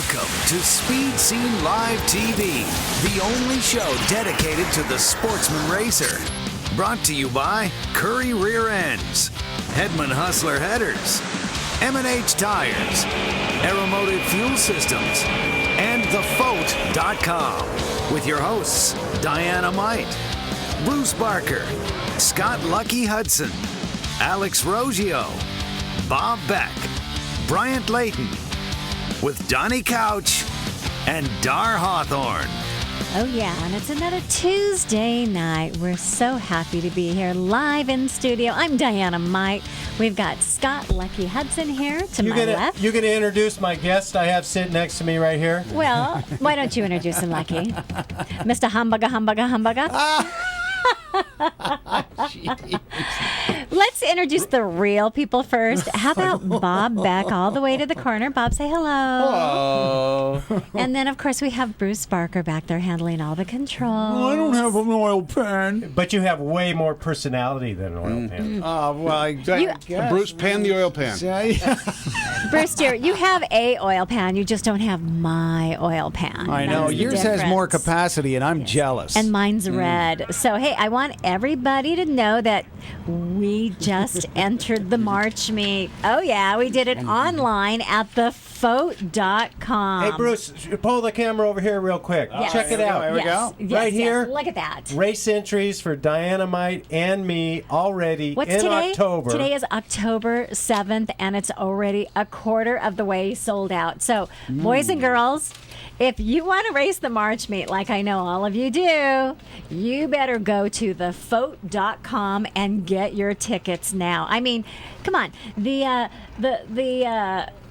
Welcome to Speed Scene Live TV, the only show dedicated to the sportsman racer. Brought to you by Curry Rear Ends, Hedman Hustler Headers, M&H Tires, Aeromotive Fuel Systems, and thefoat.com. With your hosts, Diana-Mite, Bruce Barker, Scott Lucky Hudson, Alex Rogio, Bob Beck, Bryant Layton, with Donnie Couch and Dar Hawthorne. Oh yeah, and it's another Tuesday night. We're so happy to be here live in studio. I'm Diana-Mite. We've got Scott Lucky Hudson here to my left. You're going to introduce my guest I have sitting next to me right here? Well, why don't you introduce him, Lucky? Mr. Humbuga. Let's introduce the real people first. How about Bob Beck all the way to the corner? Bob, say hello. Hello. And then, of course, we have Bruce Barker back there handling all the controls. I don't have an oil pan. But you have way more personality than an oil pan. Oh, well, I guess. Bruce, pan the oil pan. Bruce, dear, you have a oil pan. You just don't have my oil pan. I know. That's the Yours has more difference. capacity, and I'm jealous. And mine's red. So, hey, I want everybody to know that we just entered the March meet. Oh, yeah, we did it online at thefoat.com. Hey, Bruce, pull the camera over here real quick. Yes. Check it out. Here we go. Yes, Right here. Look at that. Race entries for Diana-Mite and me already What's in today? October. Today is October 7th, and it's already a quarter of the way sold out. So, boys and girls, if you want to race the March meet, like I know all of you do, you better go to thefoat.com and get your tickets now. I mean, come on. The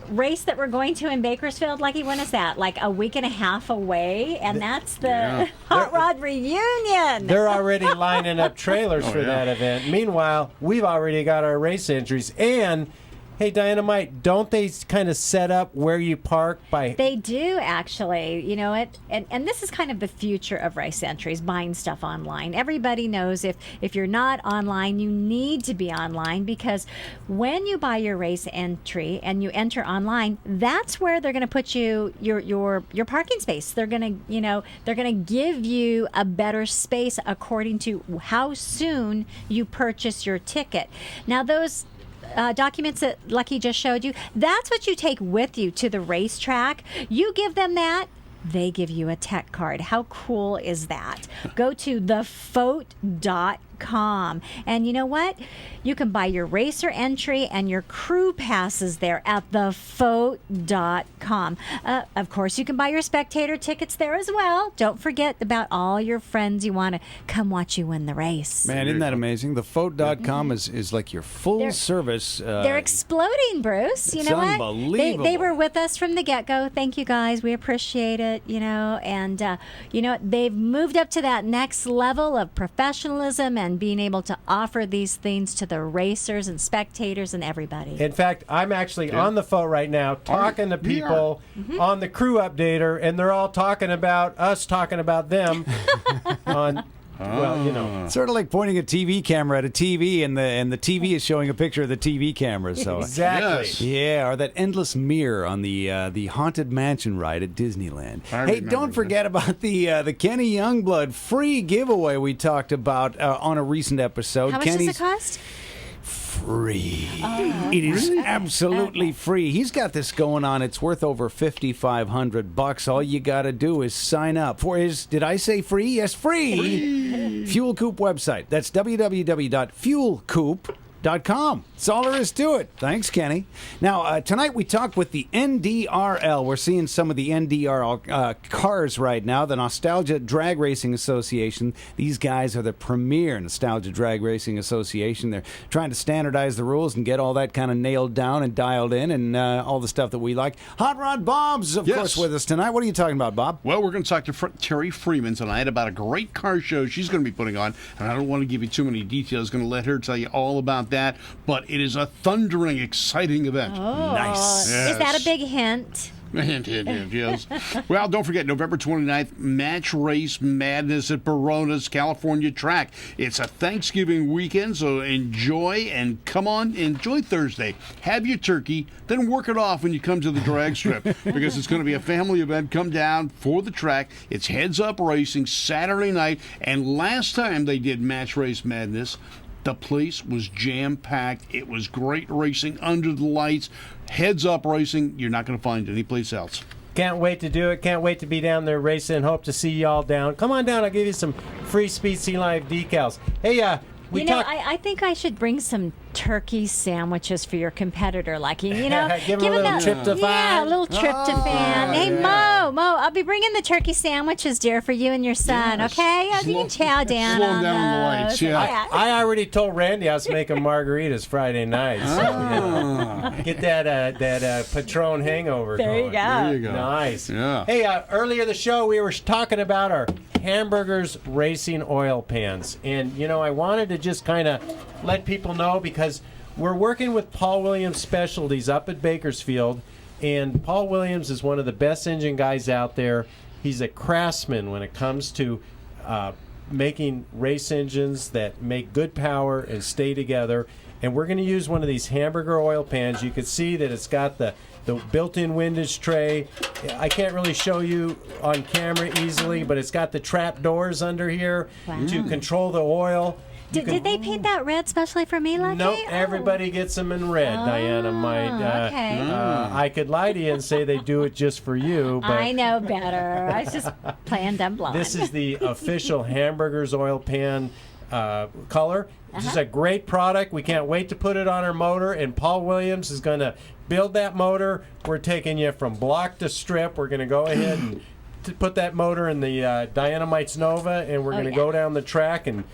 race that we're going to in Bakersfield, Lucky, when is that? Like a week and a half away? And that's the Hot Rod Reunion. They're already lining up trailers for that event. Meanwhile, we've already got our race entries. And, hey, Diana-Mite, don't they kind of set up where you park by... They do, actually. You know it, and this is kind of the future of race entries, buying stuff online. Everybody knows if you're not online, you need to be online, because when you buy your race entry and you enter online, that's where they're going to put you your parking space. They're going to give you a better space according to how soon you purchase your ticket. Now, those documents that Lucky just showed you, that's what you take with you to the racetrack. You give them that, they give you a tech card. How cool is that? Go to thefoat.com. And you know what? You can buy your racer entry and your crew passes there at thefoat.com. Of course, you can buy your spectator tickets there as well. Don't forget about all your friends you want to come watch you win the race. Man, isn't that amazing? Thefoat.com is like your full service. They're exploding, Bruce. You know what? Unbelievable. They were with us from the get-go. Thank you, guys. We appreciate it, And, they've moved up to that next level of professionalism and being able to offer these things to the racers and spectators and everybody. In fact, I'm actually on the phone right now talking to people on the crew updater, and they're all talking about us talking about them on... Well, Sort of like pointing a TV camera at a TV, and the TV is showing a picture of the TV camera. So Exactly. Yeah, or that endless mirror on the Haunted Mansion ride at Disneyland. Hey, don't forget about the Kenny Youngblood free giveaway we talked about on a recent episode. How much does it cost? Free. It is absolutely free. He's got this going on. It's worth over $5,500. All you got to do is sign up for his, did I say free? Yes, free. Fuel Coop website. That's www.fuelcoop.com. That's all there is to it. Thanks, Kenny. Now, tonight we talked with the NDRL. We're seeing some of the NDRL cars right now, the Nostalgia Drag Racing Association. These guys are the premier Nostalgia Drag Racing Association. They're trying to standardize the rules and get all that kind of nailed down and dialed in, and all the stuff that we like. Hot Rod Bob's, of course, with us tonight. What are you talking about, Bob? Well, we're going to talk to Terry Freeman tonight about a great car show she's going to be putting on, and I don't want to give you too many details. Going to let her tell you all about that, but it is a thundering, exciting event. Oh, Nice. Is that a big hint? Yes. Well, don't forget, November 29th, Match Race Madness at Barona's California track. It's a Thanksgiving weekend, so enjoy and come on, enjoy Thursday. Have your turkey, then work it off when you come to the drag strip because it's going to be a family event. Come down for the track. It's Heads Up Racing Saturday night, and last time they did Match Race Madness, the place was jam-packed. It was great racing under the lights. Heads Up Racing, you're not going to find anyplace else. Can't wait to do it. Can't wait to be down there racing. Hope to see y'all down. Come on down. I'll give you some free Speed Sea Live decals. Hey, I think I should bring some turkey sandwiches for your competitor. Like, give him a little tryptophan. Yeah, a little tryptophan. Hey, Mo, I'll be bringing the turkey sandwiches, dear, for you and your son, Yes. okay? You can chow down slow on down on the those. lights, yeah. I already told Randy I was making margaritas Friday night. So, get that Patron hangover There you going. go. There you go. Nice. Yeah. Hey, earlier the show we were talking about our hamburgers racing oil pans. And, I wanted to just kind of let people know because we're working with Paul Williams Specialties up at Bakersfield. And Paul Williams is one of the best engine guys out there. He's a craftsman when it comes to making race engines that make good power and stay together. And we're going to use one of these hamburger oil pans. You can see that it's got the built-in windage tray. I can't really show you on camera easily, but it's got the trap doors under here to control the oil. Did they paint that red specially for me, Lucky? Nope, everybody gets them in red, Diana-Mite. Okay. I could lie to you and say they do it just for you, but I know better. I was just playing dumb blonde. this is the official hamburgers oil pan color. This is a great product. We can't wait to put it on our motor, and Paul Williams is going to build that motor. We're taking you from block to strip. We're going to go ahead and put that motor in the Diana-Mite's Nova, and we're going to go down the track and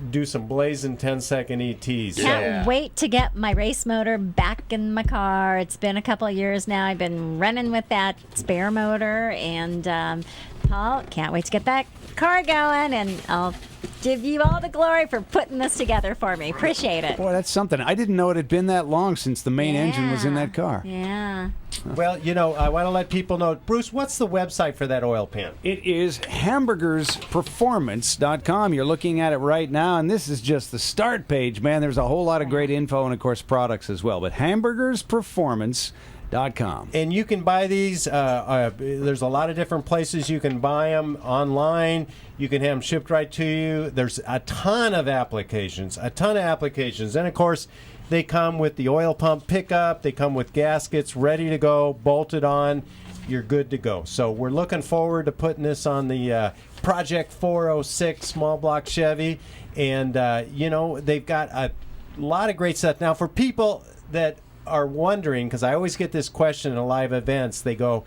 do some blazing 10-second ETs. Can't wait to get my race motor back in my car. It's been a couple of years now. I've been running with that spare motor, and Paul, can't wait to get that car going, and I'll give you all the glory for putting this together for me. Appreciate it. Boy, that's something. I didn't know it had been that long since the main engine was in that car. Yeah. Well, I want to let people know. Bruce, what's the website for that oil pan? It is hamburgersperformance.com. You're looking at it right now, and this is just the start page, man. There's a whole lot of great info and, of course, products as well. But hamburgersperformance.com. And you can buy these. There's a lot of different places you can buy them online. You can have them shipped right to you. There's a ton of applications. And, of course, they come with the oil pump pickup. They come with gaskets ready to go, bolted on. You're good to go. So we're looking forward to putting this on the Project 406 small block Chevy. And, they've got a lot of great stuff. Now, for people that are wondering, because I always get this question in live events, they go,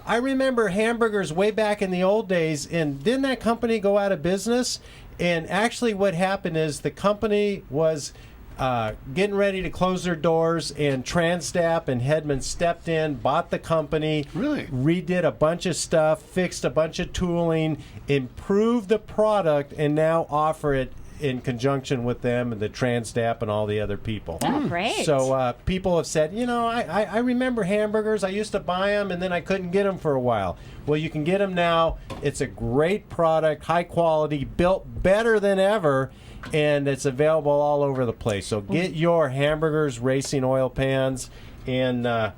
I remember hamburgers way back in the old days, and didn't that company go out of business? And actually what happened is the company was getting ready to close their doors, and Transdap and Hedman stepped in, bought the company, Really? redid a bunch of stuff, fixed a bunch of tooling, improved the product, and now offer it in conjunction with them and the Transdap and all the other people. Oh, great. So people have said, I remember hamburgers. I used to buy them, and then I couldn't get them for a while. Well, you can get them now. It's a great product, high quality, built better than ever, and it's available all over the place. So get your hamburgers racing oil pans and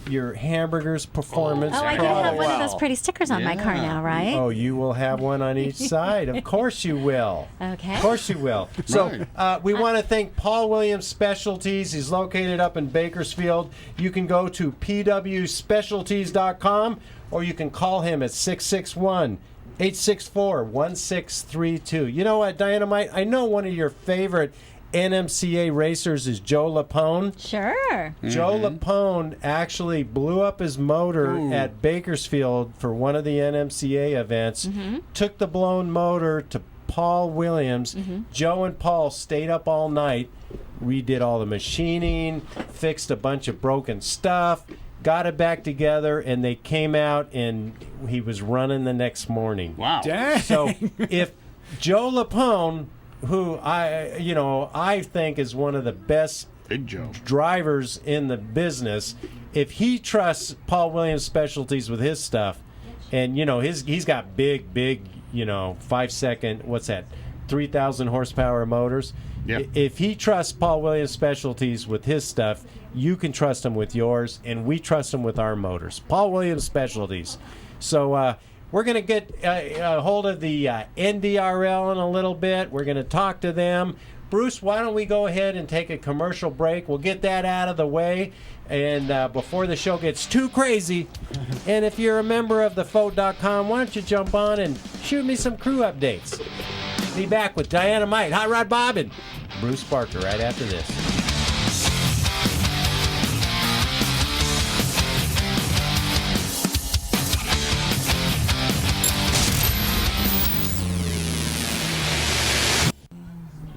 your hamburgers performance. Oh, I do have one of those pretty stickers on my car now, right? Oh, you will have one on each side. Of course you will. Okay. Of course you will. So we want to thank Paul Williams Specialties. He's located up in Bakersfield. You can go to pwspecialties.com, or you can call him at 661-864-1632. You know what, Diana-Mite? I know one of your favorite NMCA racers is Joe Lapone. Sure. Joe Lapone actually blew up his motor at Bakersfield for one of the NMCA events, took the blown motor to Paul Williams. Joe and Paul stayed up all night, redid all the machining, fixed a bunch of broken stuff, got it back together, and they came out, and he was running the next morning. Wow. Dang. So if Joe Lapone, who I think is one of the best Big Joe. drivers in the business, if he trusts Paul Williams Specialties with his stuff, and he's got big 5-second, what's that, 3,000 horsepower motors. Yep. If he trusts Paul Williams Specialties with his stuff, you can trust him with yours, and we trust him with our motors. Paul Williams Specialties. So we're going to get a hold of the NDRL in a little bit. We're going to talk to them. Bruce, why don't we go ahead and take a commercial break? We'll get that out of the way, and before the show gets too crazy. And if you're a member of thefote.com, why don't you jump on and shoot me some crew updates. Be back with Diana-Mite, Hot Rod Bob, and Bruce Barker right after this.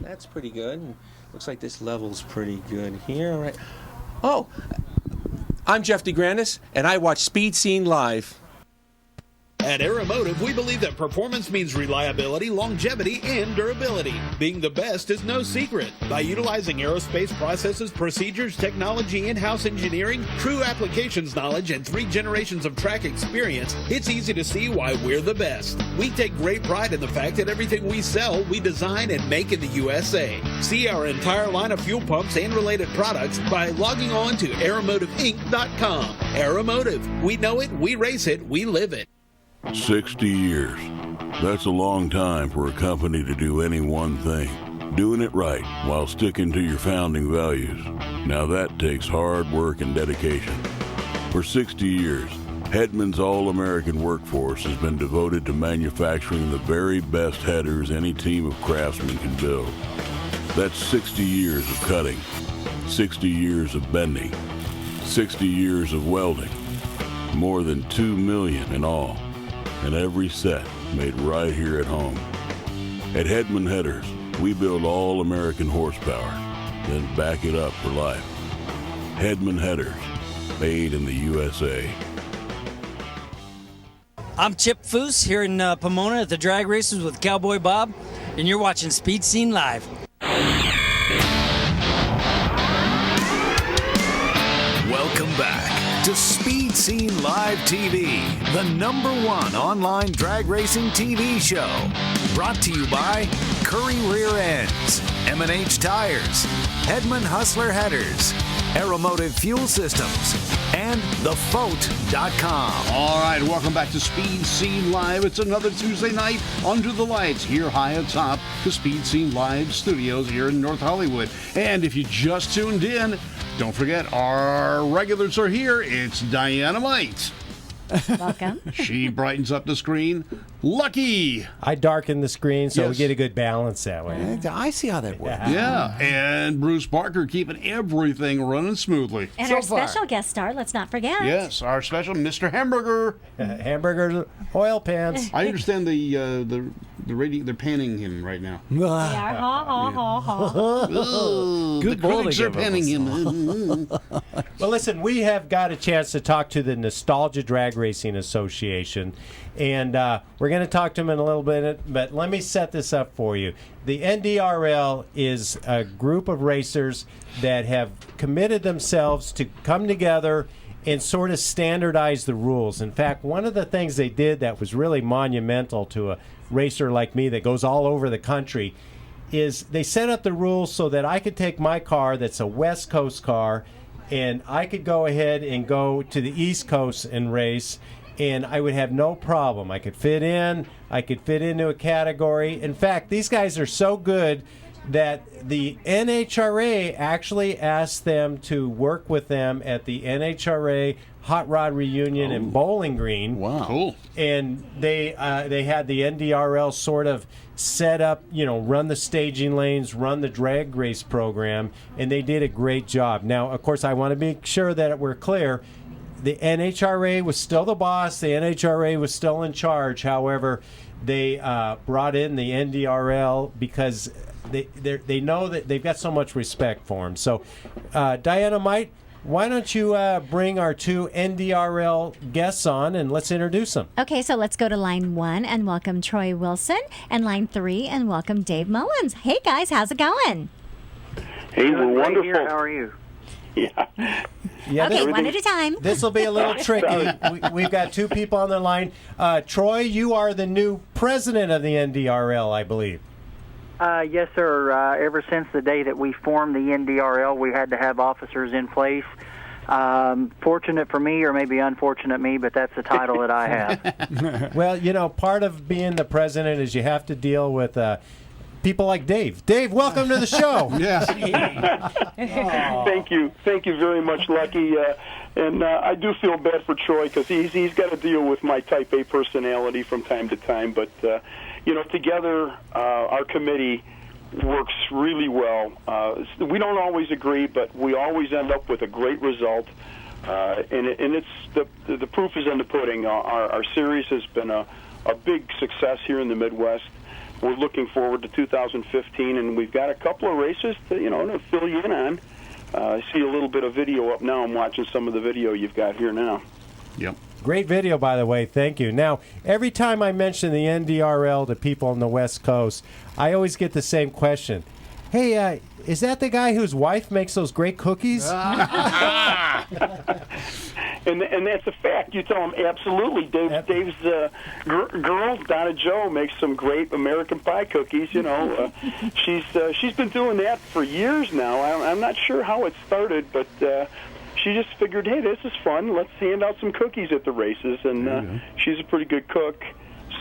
That's pretty good. Looks like this level's pretty good here. All right. Oh, I'm Jeff DeGrandis, and I watch Speed Scene Live. At Aeromotive, we believe that performance means reliability, longevity, and durability. Being the best is no secret. By utilizing aerospace processes, procedures, technology, in-house engineering, true applications knowledge, and 3 generations of track experience, it's easy to see why we're the best. We take great pride in the fact that everything we sell, we design and make in the USA. See our entire line of fuel pumps and related products by logging on to aeromotiveinc.com. Aeromotive. We know it, we race it, we live it. 60 years. That's a long time for a company to do any one thing. Doing it right while sticking to your founding values. Now that takes hard work and dedication. For 60 years, Hedman's all-American workforce has been devoted to manufacturing the very best headers any team of craftsmen can build. That's 60 years of cutting, 60 years of bending, 60 years of welding, more than 2 million in all. And every set made right here at home. At Hedman Headers, we build all American horsepower, then back it up for life. Hedman Headers, made in the USA. I'm Chip Foose here in Pomona at the drag races with Cowboy Bob, and you're watching Speed Scene Live. Welcome back to Speed Scene Live TV, the #1 online drag racing TV show. Brought to you by Curry Rear Ends, M&H Tires, Hedman Hustler Headers, Aeromotive Fuel Systems, and thefote.com. All right, welcome back to Speed Scene Live. It's another Tuesday night under the lights here high atop the Speed Scene Live studios here in North Hollywood. And if you just tuned in, don't forget, our regulars are here. It's Diana-Mite. Welcome. She brightens up the screen. Lucky. I darken the screen so we Yes. get a good balance that way. I see how that works. Yeah, and Bruce Barker keeping everything running smoothly. And So our far. special guest star, let's not forget. Yes, our special Mr. Hamburger. Hamburgers, oil pans. I understand the radio, they're panning him right now. We are. Ha, ha, ha, ha. The bowl to critics are give him a panning him. Well, listen, we have got a chance to talk to the Nostalgia Drag Racing Association, and we're going to talk to them in a little bit, but let me set this up for you. The NDRL is a group of racers that have committed themselves to come together and sort of standardize the rules. In fact, one of the things they did that was really monumental to a racer like me that goes all over the country is they set up the rules so that I could take my car that's a West Coast car and I could go ahead and go to the East Coast and race, and I would have no problem. I could fit in. I could fit into a category. In fact, these guys are so good that the NHRA actually asked them to work with them at the NHRA Hot Rod Reunion in Bowling Green. Wow. Cool. And they had the NDRL sort of set up, run the staging lanes, run the drag race program, and they did a great job. Now, of course, I want to make sure that we're clear. The NHRA was still the boss. The NHRA was still in charge. However, they brought in the NDRL because they know that they've got so much respect for them. So, Diana-Mite, why don't you bring our 2 NDRL guests on and let's introduce them. Okay, so let's go to line 1 and welcome Troy Wilson, and line 3 and welcome Dave Mullins. Hey guys, how's it going? Hey, we're wonderful. How are you? Yeah. Yeah, Okay, one at a time. This will be a little tricky. We've got two people on the line. Troy, you are the new president of the NDRL, I believe. Yes, sir. Ever since the day that we formed the NDRL, we had to have officers in place. Fortunate for me, or maybe unfortunate me, but that's the title that I have. Well, you know, part of being the president is you have to deal with people like Dave. Dave, welcome to the show. Yeah. Thank you very much, Lucky. And I do feel bad for Troy because he's got to deal with my Type A personality from time to time. But you know, together our committee works really well. We don't always agree, but we always end up with a great result. And it's the proof is in the pudding. Our series has been a big success here in the Midwest. We're looking forward to 2015, and we've got a couple of races to fill you in on. I see a little bit of video up now. I'm watching some of the video you've got here now. Yep. Great video, by the way. Thank you. Now, every time I mention the NDRL to people on the West Coast, I always get the same question. Hey, is that the guy whose wife makes those great cookies? And that's a fact. You tell him absolutely. Dave's girl, Donna Jo, makes some great American pie cookies. You know, she's been doing that for years now. I'm not sure how it started, but she just figured, hey, this is fun. Let's hand out some cookies at the races. And she's a pretty good cook.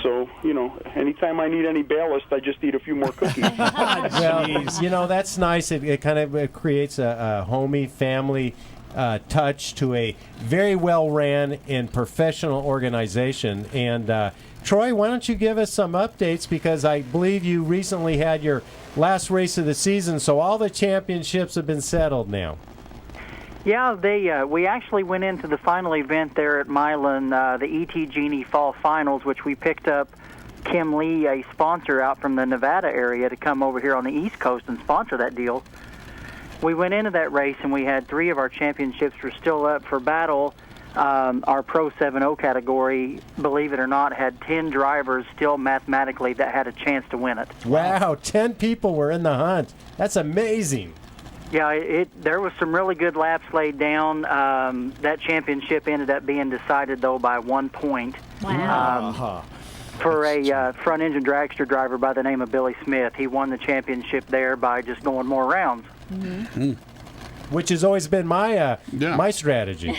So, you know, anytime I need any ballast, I just eat a few more cookies. Well, you know, that's nice. It kind of creates a homey family touch to a very well-ran and professional organization. And, Troy, why don't you give us some updates? Because I believe you recently had your last race of the season, so all the championships have been settled now. Yeah, we actually went into the final event there at Milan, the E.T. Genie Fall Finals, which we picked up Kim Lee, a sponsor out from the Nevada area, to come over here on the East Coast and sponsor that deal. We went into that race, and we had 3 of our championships were still up for battle. Our Pro 7-0 category, believe it or not, had 10 drivers still mathematically that had a chance to win it. Wow, 10 people were in the hunt. That's amazing. Yeah, there was some really good laps laid down. That championship ended up being decided, though, by 1 point. Wow. For a front-engine dragster driver by the name of Billy Smith. He won the championship there by just going more rounds. Mm-hmm. Which has always been my my strategy.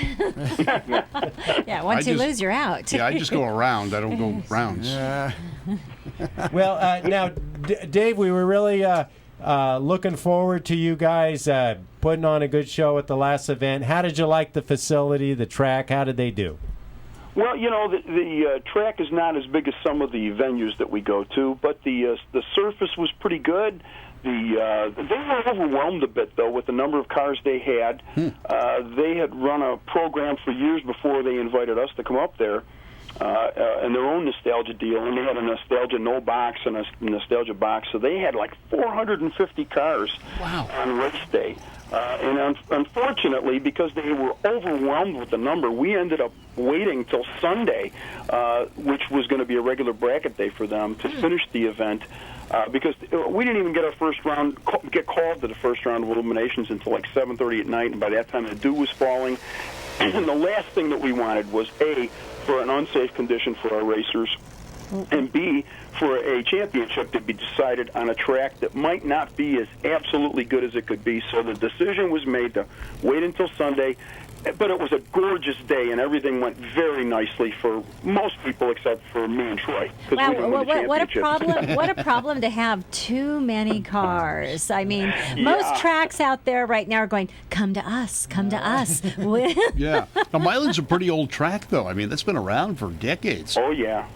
Yeah, once you lose, you're out. Yeah, I just go around. I don't go rounds. Well, now, Dave, we were really looking forward to you guys putting on a good show at the last event. How did you like the facility, the track? How did they do? Well, you know, the track is not as big as some of the venues that we go to, but the surface was pretty good. They were overwhelmed a bit, though, with the number of cars they had. They had run a program for years before they invited us to come up there, and their own nostalgia deal, and they had a nostalgia no box and a nostalgia box, so they had like 450 cars on race day. And unfortunately, because they were overwhelmed with the number, we ended up waiting till Sunday, which was going to be a regular bracket day for them, to finish the event. Because we didn't even get our first round, get called to the first round of eliminations until like 7:30 at night, and by that time the dew was falling. And the last thing that we wanted was A, for an unsafe condition for our racers, and B, for a championship to be decided on a track that might not be as absolutely good as it could be. So the decision was made to wait until Sunday. But it was a gorgeous day, and everything went very nicely for most people except for me and Troy. Wow, what a problem! What a problem to have too many cars. I mean, most tracks out there right now are going, "Come to us, come to us." Yeah. Now, Milan's a pretty old track, though. I mean, that's been around for decades. Oh yeah.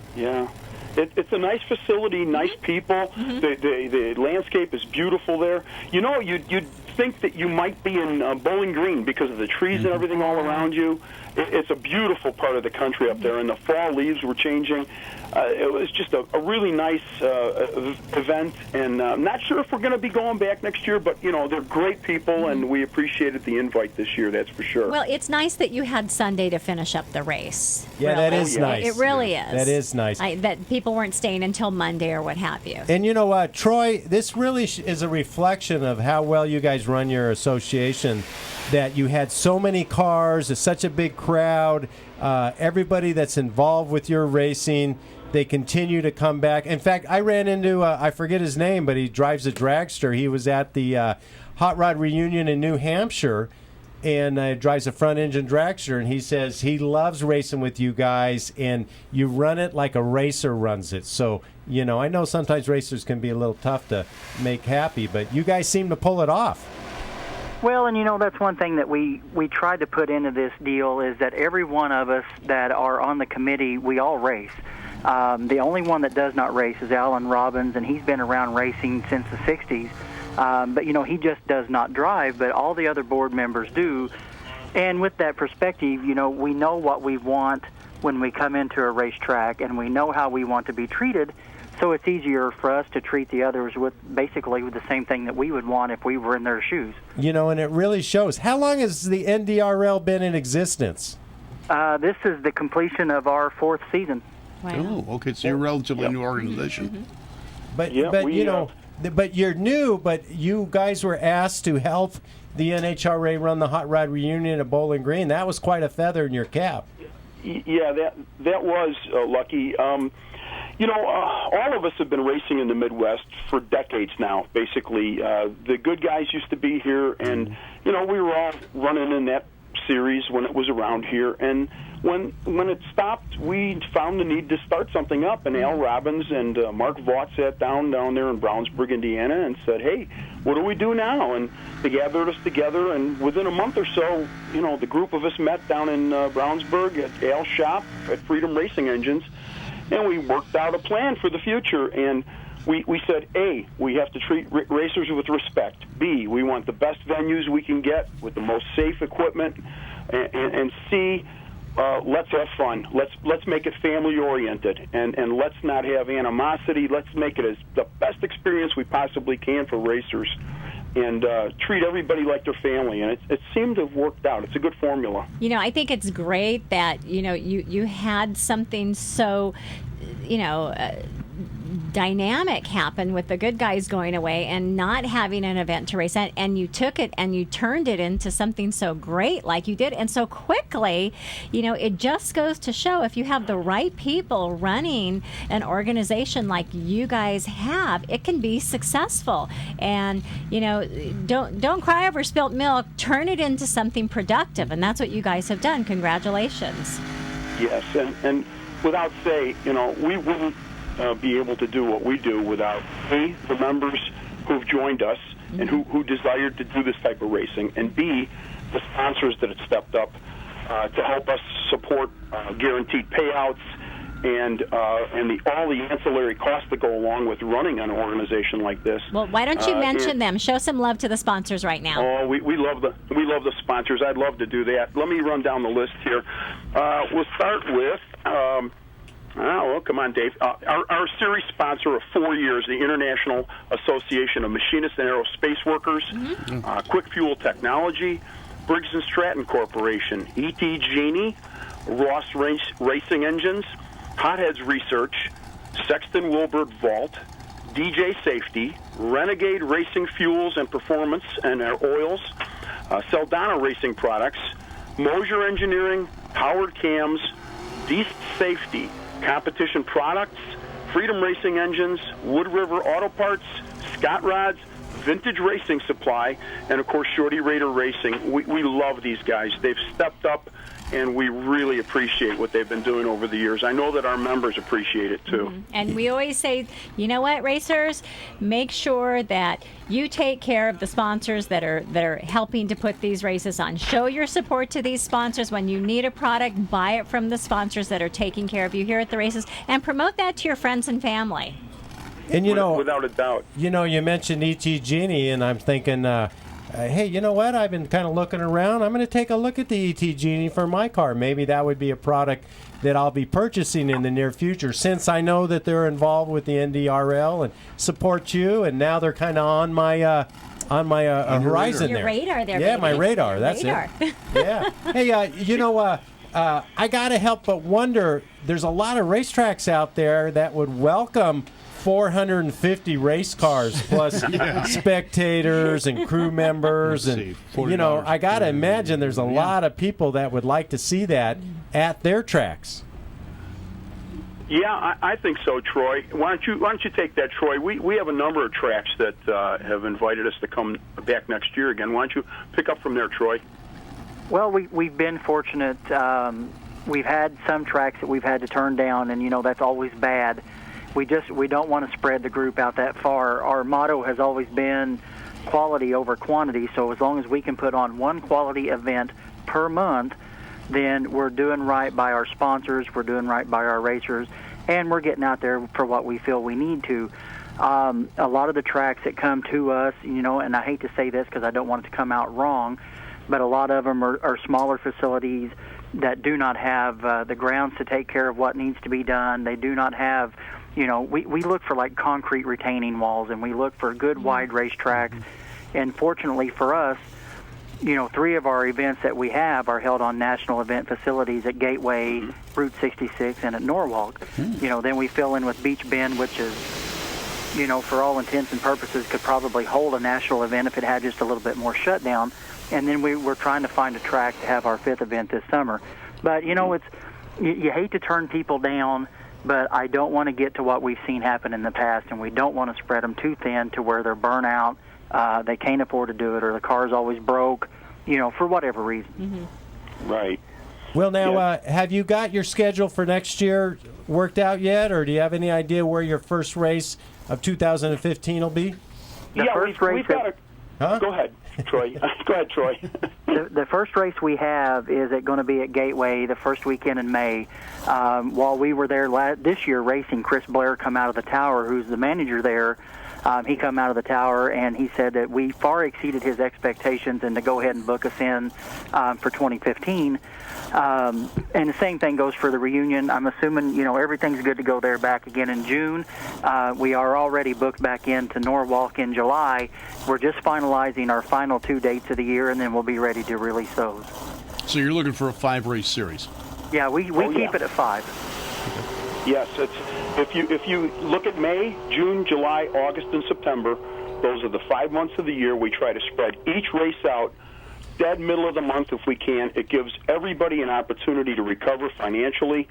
It's a nice facility, nice people. The landscape is beautiful there. You know, you'd think that you might be in Bowling Green because of the trees and everything all around you. It's a beautiful part of the country up there, and the fall leaves were changing. It was just a really nice event, and I'm not sure if we're going to be going back next year, but, you know, they're great people, and we appreciated the invite this year, that's for sure. Well, it's nice that you had Sunday to finish up the race. Yeah, really. that is nice. It really is. That is nice. That people weren't staying until Monday or what have you. And you know what, Troy, this really is a reflection of how well you guys guys run your association, that you had so many cars, it's such a big crowd, everybody that's involved with your racing, they continue to come back. In fact, I ran into, I forget his name, but he drives a dragster. He was at the Hot Rod Reunion in New Hampshire, and drives a front-engine dragster, and he says he loves racing with you guys, and you run it like a racer runs it. So, you know, I know sometimes racers can be a little tough to make happy, but you guys seem to pull it off. Well, and you know, that's one thing that we tried to put into this deal is that every one of us that are on the committee, we all race. The only one that does not race is Alan Robbins, and he's been around racing since the 60s. But, you know, he just does not drive, but all the other board members do. And with that perspective, you know, we know what we want when we come into a racetrack, and we know how we want to be treated. So it's easier for us to treat the others with basically with the same thing that we would want if we were in their shoes. You know, and it really shows. How long has the NDRL been in existence? This is the completion of our 4th season. Wow. Oh, okay. So you're a relatively new organization. Mm-hmm. But you know, but you're new. But you guys were asked to help the NHRA run the Hot Rod Reunion at Bowling Green. That was quite a feather in your cap. Yeah, that was lucky. You know, all of us have been racing in the Midwest for decades now. Basically, the good guys used to be here, and you know, we were all running in that series when it was around here. And when it stopped, we found the need to start something up. And Al Robbins and Mark Vaught sat down there in Brownsburg, Indiana, and said, "Hey, what do we do now?" And they gathered us together, and within a month or so, you know, the group of us met down in Brownsburg at Al's shop at Freedom Racing Engines. And we worked out a plan for the future, and we said, A, we have to treat racers with respect. B, we want the best venues we can get with the most safe equipment, and C, let's have fun. Let's make it family oriented, and let's not have animosity. Let's make it as the best experience we possibly can for racers, and treat everybody like their family. And it seemed to have worked out. It's a good formula. You know, I think it's great that, you know, you had something so, you know, dynamic happen with the good guys going away and not having an event to race at, and you took it and you turned it into something so great like you did and so quickly. You know, it just goes to show if you have the right people running an organization like you guys have, it can be successful. And you know, don't cry over spilt milk, turn it into something productive, and that's what you guys have done. Congratulations. Yes, and without say, you know, we wouldn't be able to do what we do without A, the members who've joined us and who desired to do this type of racing, and B, the sponsors that have stepped up to help us support guaranteed payouts and all the ancillary costs that go along with running an organization like this. Well, why don't you mention them? Show some love to the sponsors right now. Oh, we love the sponsors. I'd love to do that. Let me run down the list here. We'll start with. Oh, come on, Dave. Our series sponsor of 4 years, the International Association of Machinists and Aerospace Workers, Quick Fuel Technology, Briggs & Stratton Corporation, E.T. Genie, Ross Racing Engines, Hotheads Research, Sexton Wilbert Vault, DJ Safety, Renegade Racing Fuels and Performance and Oils, Celdana Racing Products, Mosier Engineering, Howard Cams, Deast Safety, Competition Products, Freedom Racing Engines, Wood River Auto Parts, Scott Rods, Vintage Racing Supply, and of course Shorty Raider Racing. We love these guys. They've stepped up, and we really appreciate what they've been doing over the years. I know that our members appreciate it too. And we always say, you know what, racers, make sure that you take care of the sponsors that are helping to put these races on. Show your support to these sponsors. When you need a product, buy it from the sponsors that are taking care of you here at the races, and promote that to your friends and family. And you know, without a doubt, you know, you mentioned E.T. Genie, and I'm thinking, hey, you know what? I've been kind of looking around. I'm going to take a look at the E.T. Genie for my car. Maybe that would be a product that I'll be purchasing in the near future, since I know that they're involved with the NDRL and support you, and now they're kind of on my horizon your there. Radar there. Yeah, baby. my radar. That's radar. it. Yeah. Hey, you know, I got to help but wonder. There's a lot of racetracks out there that would welcome 450 race cars plus spectators and crew members. And, I got to imagine there's a lot of people that would like to see that at their tracks. Yeah, I think so, Troy. Why don't you take that, Troy? We have a number of tracks that have invited us to come back next year again. Why don't you pick up from there, Troy? Well, we've been fortunate. We've had some tracks that we've had to turn down, and that's always bad. We don't want to spread the group out that far. Our motto has always been quality over quantity. So as long as we can put on one quality event per month, then we're doing right by our sponsors, we're doing right by our racers, and we're getting out there for what we feel we need to. A lot of the tracks that come to us, and I hate to say this because I don't want it to come out wrong, but a lot of them are smaller facilities that do not have the grounds to take care of what needs to be done. They do not have, we look for like concrete retaining walls, and we look for good wide racetracks. And fortunately for us, 3 of our events that we have are held on national event facilities at Gateway, Route 66, and at Norwalk. Then we fill in with Beach Bend, which is, for all intents and purposes, could probably hold a national event if it had just a little bit more shutdown. And then we're trying to find a track to have our 5th event this summer. But, it's you hate to turn people down, but I don't want to get to what we've seen happen in the past, and we don't want to spread them too thin to where they're burnt out. They can't afford to do it, or the car's always broke, for whatever reason. Mm-hmm. Right. Well, now, have you got your schedule for next year worked out yet, or do you have any idea where your first race of 2015 will be? We've got a... Huh? Go ahead, Troy. Go ahead, Troy. The first race we have is going to be at Gateway the first weekend in May. While we were there this year racing, Chris Blair come out of the tower, who's the manager there. He come out of the tower, and he said that we far exceeded his expectations and to go ahead and book us in for 2015. And the same thing goes for the reunion. I'm assuming, everything's good to go there back again in June. We are already booked back into Norwalk in July. We're just finalizing our final 2 dates of the year, and then we'll be ready to release those. So you're looking for a 5-race series? Yeah, we keep it at 5. Yes, if you look at May, June, July, August, and September, those are the 5 months of the year. We try to spread each race out dead middle of the month if we can. It gives everybody an opportunity to recover financially.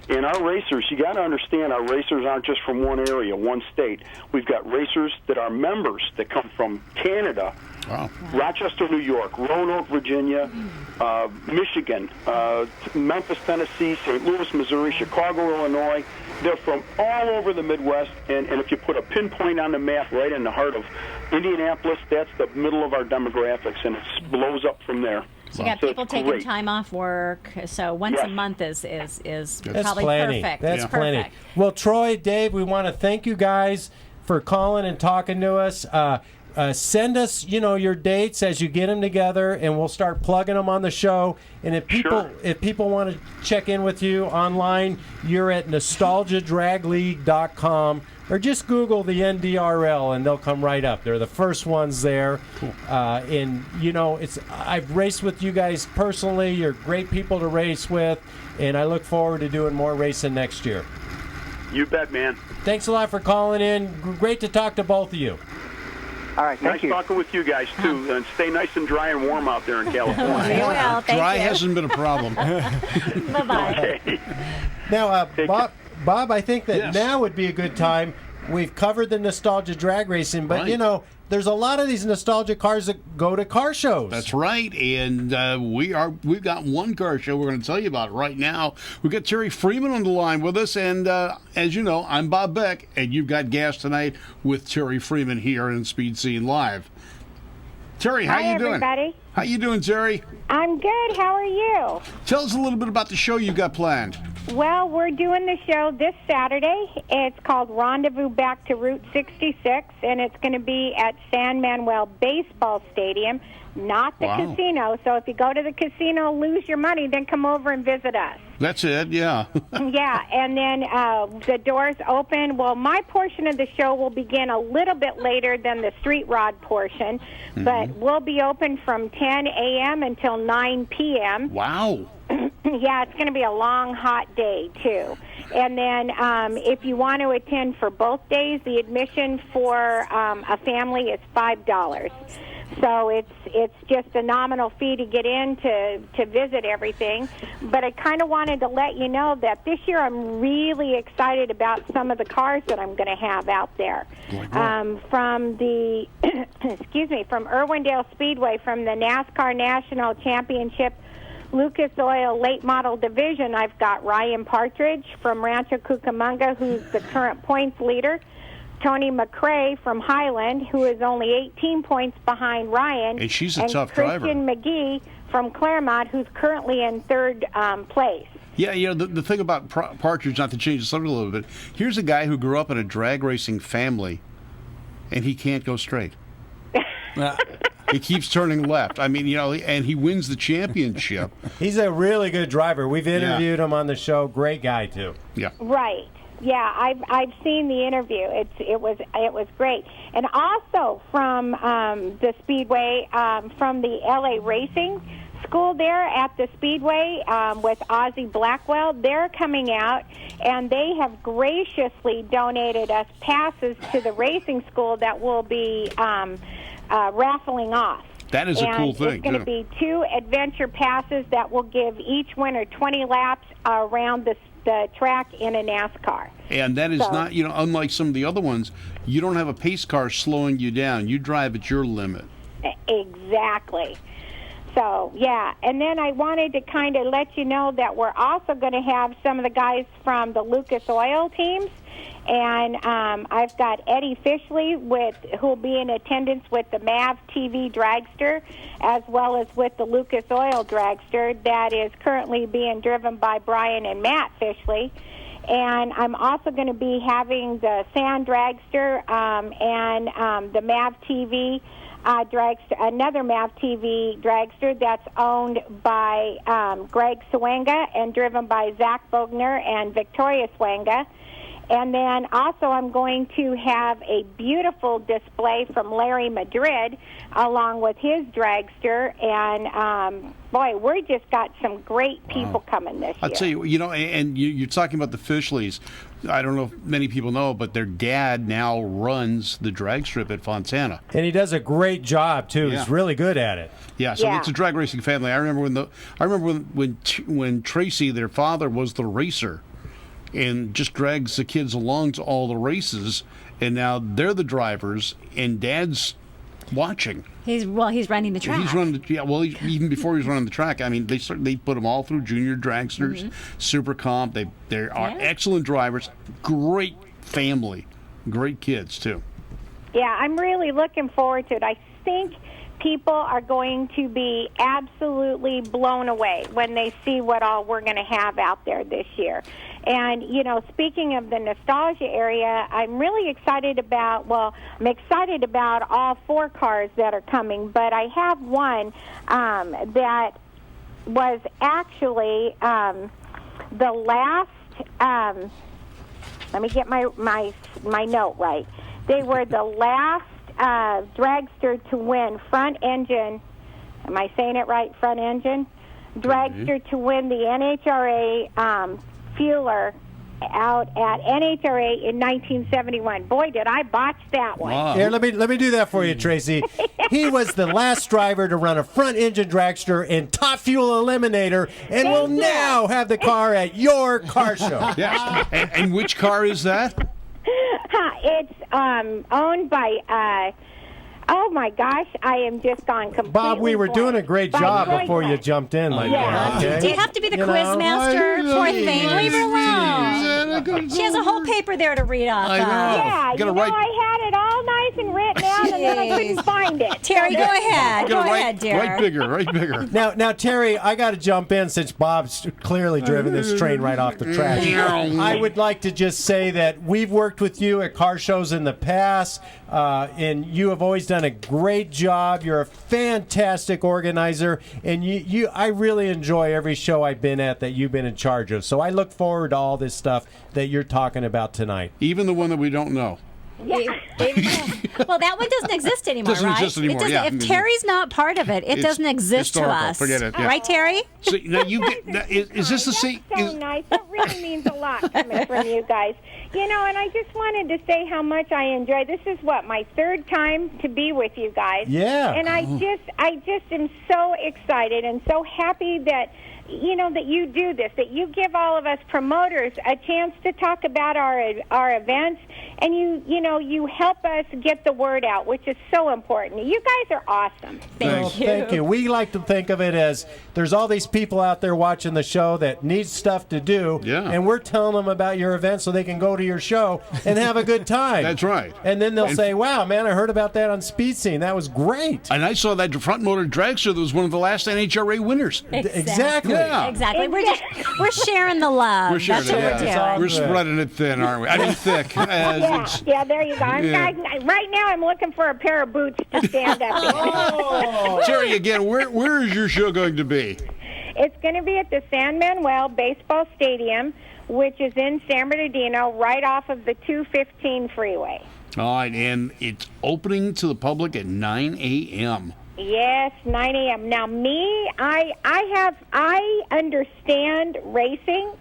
And our racers, you got to understand, our racers aren't just from one area, one state. We've got racers that are members that come from Canada, Rochester, New York, Roanoke, Virginia, Michigan, Memphis, Tennessee, St. Louis, Missouri, Chicago, Illinois. They're from all over the Midwest, and if you put a pinpoint on the map right in the heart of Indianapolis, that's the middle of our demographics, and it blows up from there. So you got people taking time off work, so once a month is probably plenty. Perfect. That's it's plenty. Perfect. Well, Troy, Dave, we want to thank you guys for calling and talking to us. Send us, your dates as you get them together, and we'll start plugging them on the show. And if people want to check in with you online, you're at nostalgiadragleague.com, or just Google the NDRL, and they'll come right up. They're the first ones there. Cool. And I've raced with you guys personally. You're great people to race with, and I look forward to doing more racing next year. You bet, man. Thanks a lot for calling in. Great to talk to both of you. All right, thank you. Nice talking with you guys, too. And stay nice and dry and warm out there in California. Well, dry hasn't been a problem. Bye-bye. Okay. Now, Bob, I think that now would be a good time. We've covered the nostalgia drag racing, but, there's a lot of these nostalgia cars that go to car shows. That's right, and we've got one car show we're going to tell you about right now. We've got Terry Freeman on the line with us, and as you know, I'm Bob Beck, and you've got gas tonight with Terry Freeman here in Speed Scene Live. Terry, how you doing? Everybody. How you doing, Terry? I'm good. How are you? Tell us a little bit about the show you got planned. Well, we're doing the show this Saturday. It's called Rendezvous Back to Route 66, and it's going to be at San Manuel Baseball Stadium, not the casino. So if you go to the casino, lose your money, then come over and visit us. That's it, yeah. Yeah, and then the doors open. Well, my portion of the show will begin a little bit later than the street rod portion, but we'll be open from 10 a.m. until 9 p.m. Wow. Yeah, it's going to be a long, hot day, too. And then if you want to attend for both days, the admission for a family is $5. So it's just a nominal fee to get in to visit everything. But I kind of wanted to let you know that this year I'm really excited about some of the cars that I'm going to have out there. From the from Irwindale Speedway, from the NASCAR National Championship Lucas Oil Late Model Division, I've got Ryan Partridge from Rancho Cucamonga, who's the current points leader. Tony McRae from Highland, who is only 18 points behind Ryan. And she's a tough driver. And Christian McGee from Claremont, who's currently in third place. Yeah, the thing about Partridge, not to change the subject a little bit, here's a guy who grew up in a drag racing family, and he can't go straight. He keeps turning left. I mean, and he wins the championship. He's a really good driver. We've interviewed him on the show. Great guy, too. Yeah. Right. Yeah, I've seen the interview. It was great, and also from the Speedway, from the LA Racing School there at the Speedway with Ozzie Blackwell. They're coming out, and they have graciously donated us passes to the racing school that will be raffling off. That is a cool thing. It's going to be 2 adventure passes that will give each winner 20 laps around the track in a NASCAR. And that is not, unlike some of the other ones, you don't have a pace car slowing you down. You drive at your limit. Exactly. So, yeah. And then I wanted to kind of let you know that we're also going to have some of the guys from the Lucas Oil teams. And I've got Eddie Fishley who will be in attendance with the MAV TV dragster, as well as with the Lucas Oil dragster that is currently being driven by Brian and Matt Fishley. And I'm also going to be having the Sand dragster and the MAV TV dragster, another MAV TV dragster that's owned by Greg Swanga and driven by Zach Bogner and Victoria Swanga. And then also I'm going to have a beautiful display from Larry Madrid along with his dragster. And, boy, we just got some great people coming this year. I'll tell you, and you're talking about the Fishleys. I don't know if many people know, but their dad now runs the drag strip at Fontana. And he does a great job, too. Yeah. He's really good at it. Yeah, so it's a drag racing family. I remember when Tracy, their father, was the racer, and just drags the kids along to all the races, and now they're the drivers, and Dad's watching. He's running the track. He's running. Even before he's running the track, I mean, they put them all through junior dragsters, Super Comp. They are excellent drivers, great family, great kids too. Yeah, I'm really looking forward to it. I think people are going to be absolutely blown away when they see what all we're going to have out there this year. And, speaking of the nostalgia area, I'm really excited about all 4 cars that are coming, but I have one that was actually the last, let me get my note right. They were the last dragster to win front engine, am I saying it right, front engine? Dragster to win the NHRA Fueler out at NHRA in 1971. Boy, did I botch that one. Wow. Here, let me do that for you, Tracy. He was the last driver to run a front-engine dragster in Top Fuel Eliminator, and will now have the car at your car show. Yes. And which car is that? It's owned by... oh, my gosh, I am just gone completely Bob, we were doing a great job Roy before you jumped in like that. Okay? Do you have to be the quiz master? Poor thing. Leave her alone. She has a whole paper there to read off. I know. Yeah, I had it all nice and written out, and then I couldn't find it. Terry, go ahead. Go ahead, dear. Right bigger. Now, Terry, I got to jump in since Bob's clearly driven this train right off the track. I would like to just say that we've worked with you at car shows in the past, and you have always done a great job. You're a fantastic organizer, and I really enjoy every show I've been at that you've been in charge of. So I look forward to all this stuff that you're talking about tonight. Even the one that we don't know. Well, that one doesn't exist anymore, Doesn't right? exist anymore, It doesn't, yeah. If Terry's not part of it, it It's doesn't exist to historical. us. Forget it, yeah. Right, Terry? So now you get, is this the same? That's so nice. That really means a lot coming from you guys. You know, and I just wanted to say how much I enjoy. This is my third time to be with you guys. Yeah. And I just am so excited and so happy that that you do this, that you give all of us promoters a chance to talk about our events, and you help us get the word out, which is so important. You guys are awesome. Thank you. We like to think of it as there's all these people out there watching the show that need stuff to do, and we're telling them about your event so they can go to your show and have a good time. That's right. And then they'll say, wow, man, I heard about that on Speed Scene. That was great. And I saw that front motor dragster that was one of the last NHRA winners. Exactly. Yeah. Exactly. We're sharing the love. We're sharing That's what we're doing. We're spreading it thin, aren't we? I mean, thick. Yeah, there you go. Right now I'm looking for a pair of boots to stand up in. Terry, again, where is your show going to be? It's going to be at the San Manuel Baseball Stadium, which is in San Bernardino, right off of the 215 freeway. All right, and it's opening to the public at 9 a.m. Yes, 9 a.m. Now, I understand racing,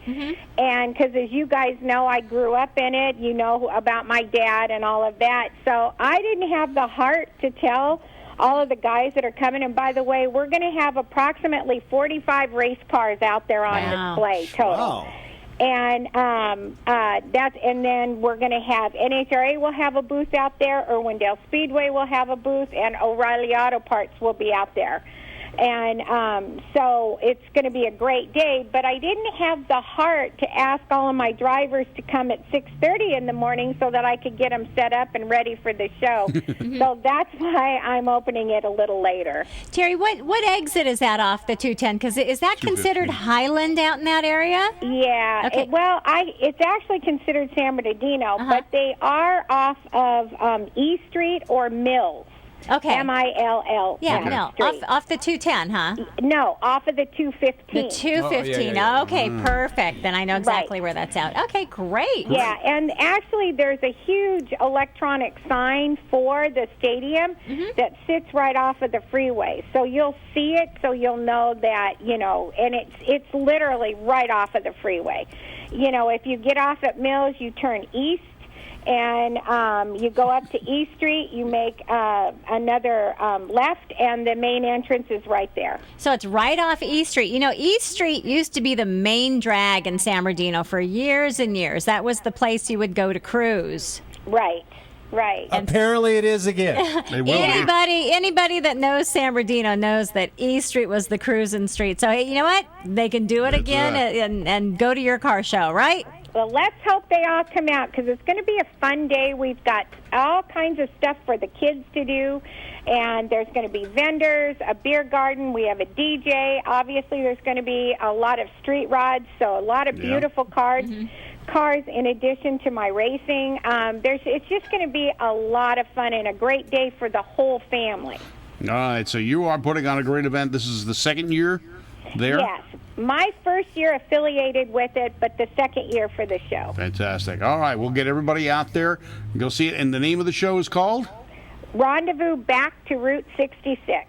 and because as you guys know, I grew up in it. You know about my dad and all of that. So I didn't have the heart to tell all of the guys that are coming. And by the way, we're going to have approximately 45 race cars out there on display total. Wow. And and then we're going to have NHRA will have a booth out there, Irwindale Speedway will have a booth, and O'Reilly Auto Parts will be out there. And so it's going to be a great day, but I didn't have the heart to ask all of my drivers to come at 6:30 in the morning so that I could get them set up and ready for the show. So that's why I'm opening it a little later. Terry, what exit is that off the 210? Because is that considered Highland out in that area? Yeah. Okay. It's actually considered San Bernardino, but they are off of E Street or Mills. Okay. Mill. Yeah, Mill. Off the 210, huh? No, off of the 215. The 215. Okay, perfect. Then I know exactly where that's out. Okay, great. Yeah, and actually there's a huge electronic sign for the stadium that sits right off of the freeway. So you'll see it, so you'll know that, and it's literally right off of the freeway. If you get off at Mills, you turn east, and you go up to E Street, you make another left, and the main entrance is right there. So it's right off E Street. E Street used to be the main drag in San Bernardino for years and years. That was the place you would go to cruise. Right. Apparently it is again. Anybody that knows San Bernardino knows that E Street was the cruising street. So, hey, you know what? They can do it again and go to your car show, right? Well, let's hope they all come out because it's going to be a fun day. We've got all kinds of stuff for the kids to do, and there's going to be vendors, a beer garden. We have a DJ. Obviously, there's going to be a lot of street rods, so a lot of beautiful cars in addition to my racing. It's just going to be a lot of fun and a great day for the whole family. All right, so you are putting on a great event. This is the second year there? Yes. My first year affiliated with it, but the second year for the show. Fantastic. All right, we'll get everybody out there and go see it. And the name of the show is called? Rendezvous Back to Route 66.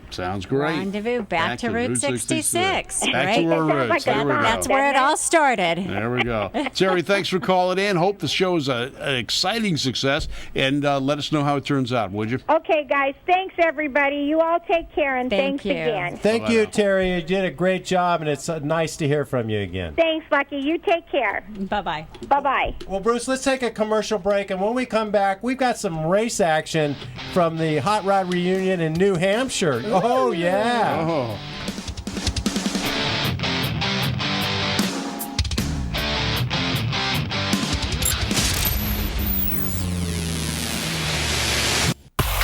Sounds great. Rendezvous back to Route 66. Back to our roots. There we go. That's where it all started. There we go. Terry, thanks for calling in. Hope the show is an exciting success, and let us know how it turns out, would you? Okay, guys. Thanks, everybody. You all take care, and thanks again. Thank you, Terry. You did a great job, and it's nice to hear from you again. Thanks, Lucky. You take care. Bye-bye. Bye-bye. Well, Bruce, let's take a commercial break, and when we come back, we've got some race action from the Hot Rod Reunion in New Hampshire. Oh, yeah. Oh.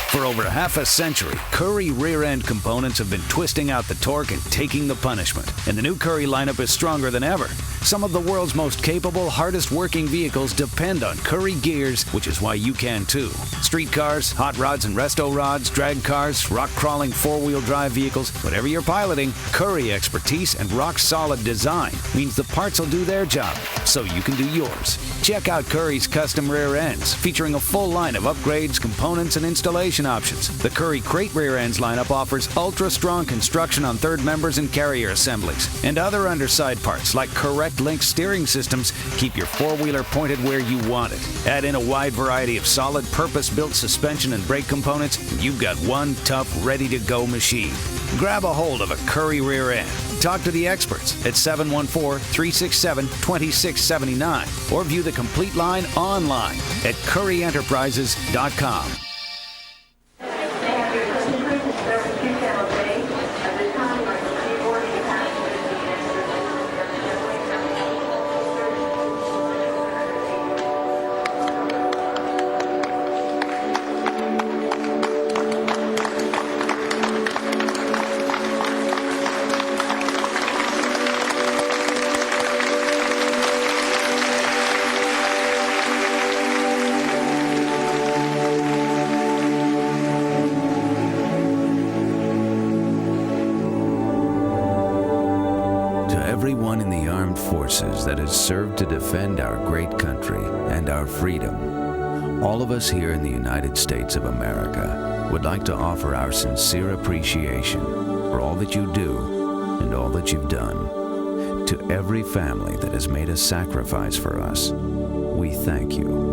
For a over half a century, Curry rear end components have been twisting out the torque and taking the punishment. And the new Curry lineup is stronger than ever. Some of the world's most capable, hardest working vehicles depend on Curry gears, which is why you can too. Street cars, hot rods and resto rods, drag cars, rock crawling 4-wheel drive vehicles, whatever you're piloting, Curry expertise and rock solid design means the parts will do their job, so you can do yours. Check out Curry's custom rear ends, featuring a full line of upgrades, components, and installation options. The Curry Crate rear ends lineup offers ultra-strong construction on third members and carrier assemblies. And other underside parts, like correct link steering systems, keep your four-wheeler pointed where you want it. Add in a wide variety of solid, purpose-built suspension and brake components, and you've got one tough, ready-to-go machine. Grab a hold of a Curry rear end. Talk to the experts at 714-367-2679 or view the complete line online at curryenterprises.com. Everyone in the armed forces that has served to defend our great country and our freedom, all of us here in the United States of America would like to offer our sincere appreciation for all that you do and all that you've done. To every family that has made a sacrifice for us, we thank you.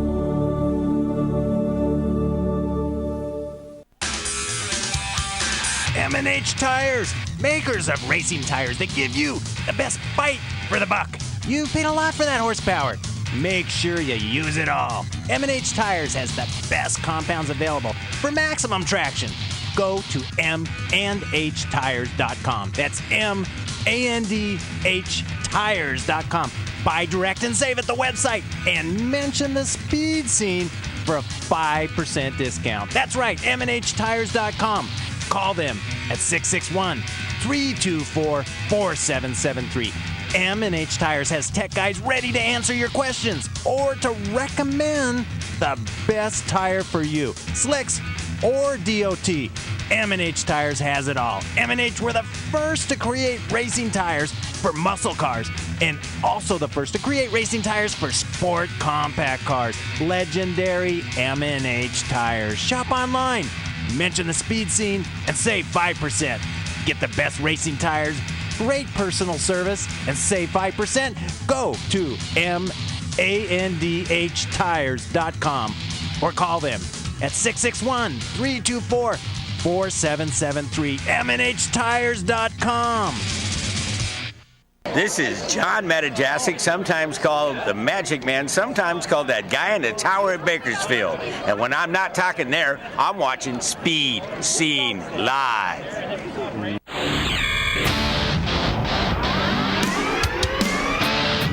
M&H Tires, makers of racing tires that give you the best bite for the buck. You've paid a lot for that horsepower. Make sure you use it all. M&H Tires has the best compounds available for maximum traction. Go to mandhtires.com. That's mandhtires.com. Buy direct and save at the website and mention the Speed Scene for a 5% discount. That's right, mandhtires.com. Call them at 661-324-4773. M&H Tires has tech guys ready to answer your questions or to recommend the best tire for you, slicks or DOT. M&H Tires has it all. M&H were the first to create racing tires for muscle cars and also the first to create racing tires for sport compact cars. Legendary M&H Tires. Shop online. Mention the Speed Scene and save 5%. Get the best racing tires, great personal service, and save 5%. Go to mandhtires.com or call them at 661-324-4773. mandhtires.com. This is John Metajasic, sometimes called the Magic Man, sometimes called that guy in the tower at Bakersfield. And when I'm not talking there, I'm watching Speed Scene Live.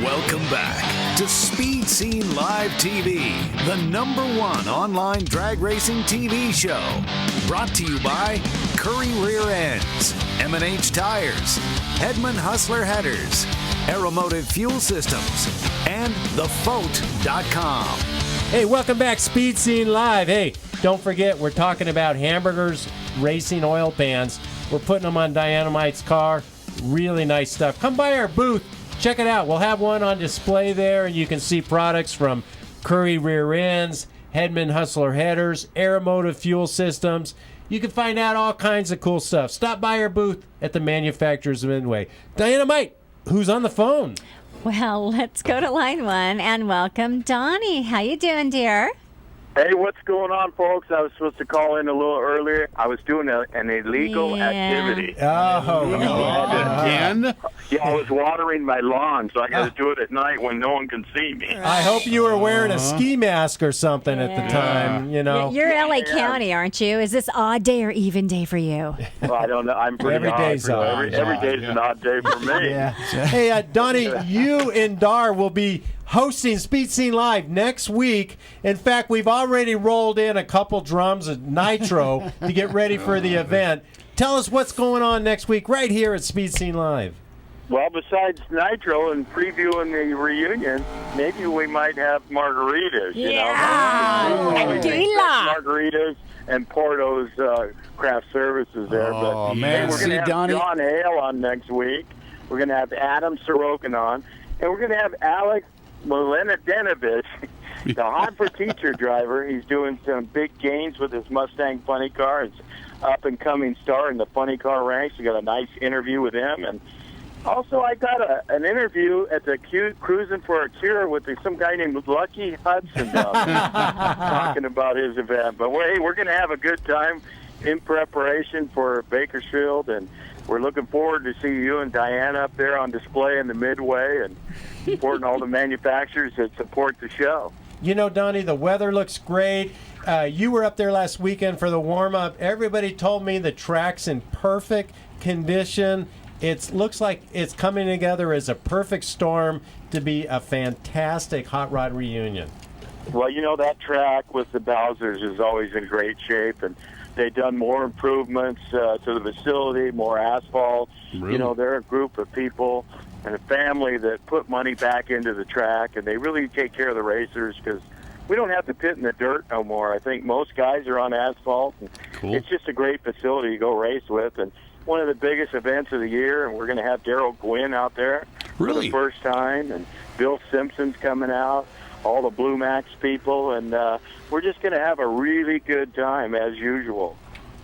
Welcome back to Speed Scene Live TV, the #1 online drag racing TV show. Brought to you by Curry Rear Ends, M&H Tires, Hedman Hustler Headers, Aeromotive Fuel Systems, and theFoat.com. Hey, welcome back, Speed Scene Live. Hey, don't forget, we're talking about hamburgers, racing oil pans. We're putting them on Diana-Mite's car. Really nice stuff. Come by our booth. Check it out. We'll have one on display there, and you can see products from Curry Rear Ends, Hedman Hustler Headers, Aeromotive Fuel Systems. You can find out all kinds of cool stuff. Stop by our booth at the Manufacturers Midway. Diana-Mite, who's on the phone? Well, let's go to line 1 and welcome Donnie. How you doing, dear? Hey, what's going on, folks? I was supposed to call in a little earlier. I was doing an illegal activity. Oh, again? Yeah, I was watering my lawn, so I got to do it at night when no one can see me. I hope you were wearing a ski mask or something at the time, you know. You're LA County, aren't you? Is this odd day or even day for you? Well, I don't know. I'm pretty Every odd. day's odd. Every day's an odd day for me. Yeah. Hey, Donnie, you and Dar will be hosting Speed Scene Live next week. In fact, we've already rolled in a couple drums of nitro to get ready for the event. Tell us what's going on next week right here at Speed Scene Live. Well, besides nitro and previewing the reunion, maybe we might have margaritas. Margaritas and Porto's craft service there. Oh, but man. we're going to have Donnie. John Hale on next week. We're going to have Adam Sorokin on. And we're going to have Alex Milenidenovich, the Hot Teacher driver. He's doing some big gains with his Mustang funny car. He's up-and-coming star in the funny car ranks. We got a nice interview with him. And also, I got an interview at the Cruising for a Cure with some guy named Lucky Hudson down there talking about his event. But we're going to have a good time in preparation for Bakersfield, and we're looking forward to see you and Diana up there on display in the Midway and supporting all the manufacturers that support the show. You know, Donnie, the weather looks great. You were up there last weekend for the warm-up. Everybody told me the track's in perfect condition. It looks like it's coming together as a perfect storm to be a fantastic hot rod reunion. Well, you know, that track with the Bowsers is always in great shape, and they've done more improvements to the facility, more asphalt. Really? You know, they're a group of people and a family that put money back into the track, and they really take care of the racers because we don't have to pit in the dirt no more. I think most guys are on asphalt. And Cool. It's just a great facility to go race with, and one of the biggest events of the year, and we're going to have Daryl Gwynn out there for Really? the first time, and Bill Simpson's coming out, all the Blue Max people, and we're just going to have a really good time as usual.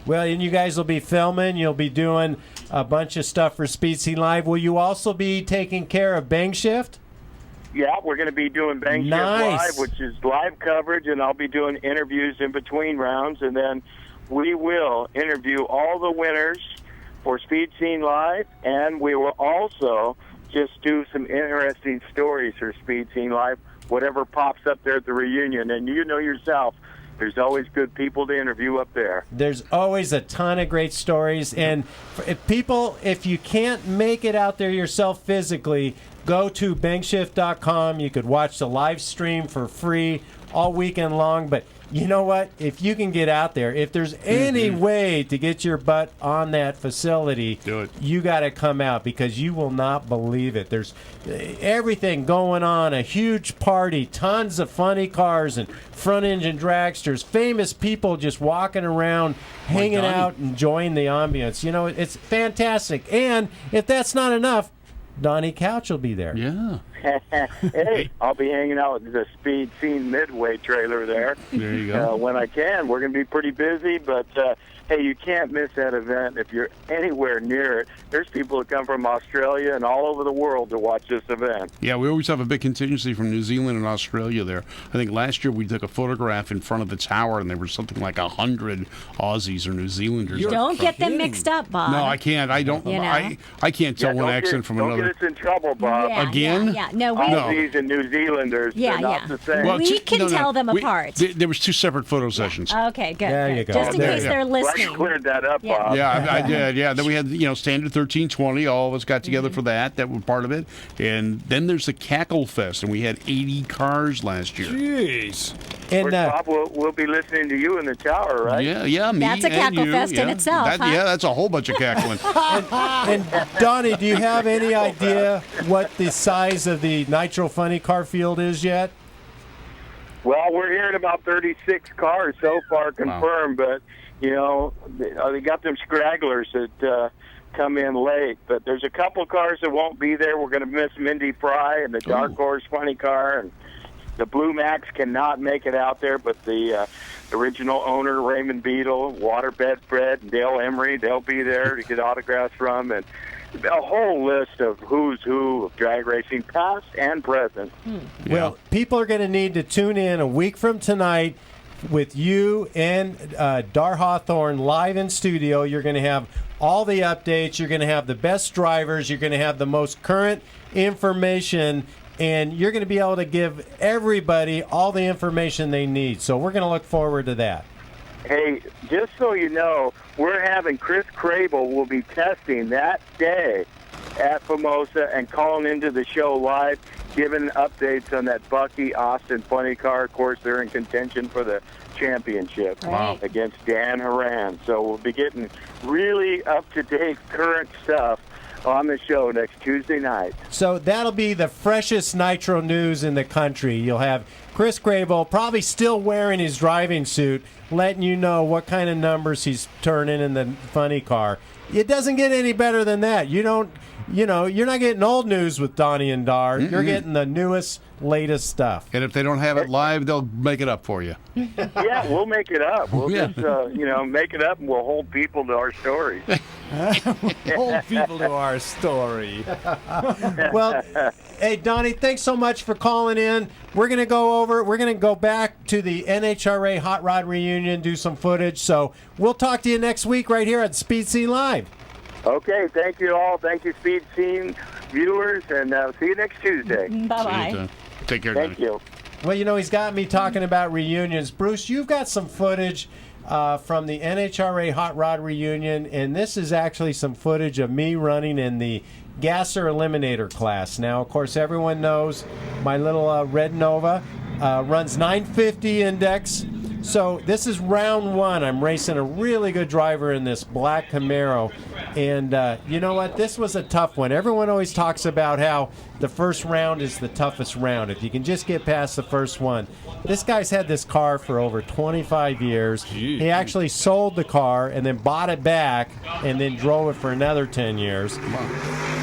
Well, and you guys will be filming. You'll be doing a bunch of stuff for Speed Scene Live. Will you also be taking care of Bang Shift? Yeah, we're going to be doing Bang Shift Nice. Live, which is live coverage, and I'll be doing interviews in between rounds, and then we will interview all the winners for Speed Scene Live, and we will also just do some interesting stories for Speed Scene Live, whatever pops up there at the reunion. And you know yourself, there's always good people to interview up there. There's always a ton of great stories. And if you can't make it out there yourself physically, go to bangshift.com. You could watch the live stream for free all weekend long. But you know what? If you can get out there, if there's any way to get your butt on that facility, Do it. you got to come out because you will not believe it. There's everything going on, a huge party, tons of funny cars and front engine dragsters, famous people just walking around, hanging Donnie. out, enjoying the ambience. You know, it's fantastic. And if that's not enough, Donnie Couch will be there. Yeah. Hey, I'll be hanging out with the Speed Scene Midway trailer there. There you go. When I can. We're going to be pretty busy, but hey, you can't miss that event if you're anywhere near it. There's people that come from Australia and all over the world to watch this event. Yeah, we always have a big contingency from New Zealand and Australia there. I think last year we took a photograph in front of the tower, and there was something like 100 Aussies or New Zealanders. Don't get them mixed up, Bob. No, I can't. I don't. You know? I can't tell one don't accent get, from don't another. get us in trouble, Bob. Yeah, Again? Yeah. No, we, Aussies and New Zealanders, Yeah, they're not yeah. the same. Well, We can tell them apart. There was 2 separate photo sessions. Okay, good. There good. you go. Just in There case you they're Well, I listening. cleared that up, Yeah. Bob. Yeah, I did. Yeah, then we had standard 1320. All of us got together for that. That was part of it. And then there's the Cackle Fest, and we had 80 cars last year. Jeez. And Bob, we'll be listening to you in the tower, right? Yeah, me That's a and cackle you. fest in Yeah. itself, huh? Yeah, that's a whole bunch of cackling. And Donnie, do you have any idea what the size of the Nitro Funny Car field is yet? Well, we're hearing about 36 cars so far confirmed, but, you know, they got them scragglers that come in late. But there's a couple cars that won't be there. We're going to miss Mindy Fry and the Dark Horse Funny Car, and the Blue Max cannot make it out there, but the original owner, Raymond Beadle, Waterbed Fred, and Dale Emery, they'll be there to get autographs from, and a whole list of who's who of drag racing, past and present. Well, people are going to need to tune in a week from tonight with you and Dar Hawthorne live in studio. You're going to have all the updates. You're going to have the best drivers. You're going to have the most current information. And you're going to be able to give everybody all the information they need. So we're going to look forward to that. Hey, just so you know, we're having Chris Crable will be testing that day at Famosa and calling into the show live, giving updates on that Bucky Austin funny car. Of course, they're in contention for the championship against Dan Horan. So we'll be getting really up-to-date current stuff on the show next Tuesday night. So that'll be the freshest Nitro news in the country. You'll have Chris Grable probably still wearing his driving suit, letting you know what kind of numbers he's turning in the funny car. It doesn't get any better than that. You're not getting old news with Donnie and Dar. You're getting the newest, latest stuff. And if they don't have it live, they'll make it up for you. Yeah, we'll make it up. We'll just, make it up, and we'll hold people to our stories. Hold people to our story. Well, hey, Donnie, thanks so much for calling in. We're going to go back to the NHRA Hot Rod Reunion, do some footage. So we'll talk to you next week right here at Speed Scene Live. Okay, thank you all. Thank you, Speed Scene viewers, and see you next Tuesday. Bye-bye. Take care, Thank you. Well, he's got me talking about reunions. Bruce, you've got some footage from the NHRA Hot Rod Reunion, and this is actually some footage of me running in the Gasser Eliminator class. Now, of course, everyone knows my little Red Nova runs 950 index. So this is round one. I'm racing a really good driver in this black Camaro. And you know what? This was a tough one. Everyone always talks about how the first round is the toughest round. If you can just get past the first one. This guy's had this car for over 25 years. He actually sold the car and then bought it back and then drove it for another 10 years.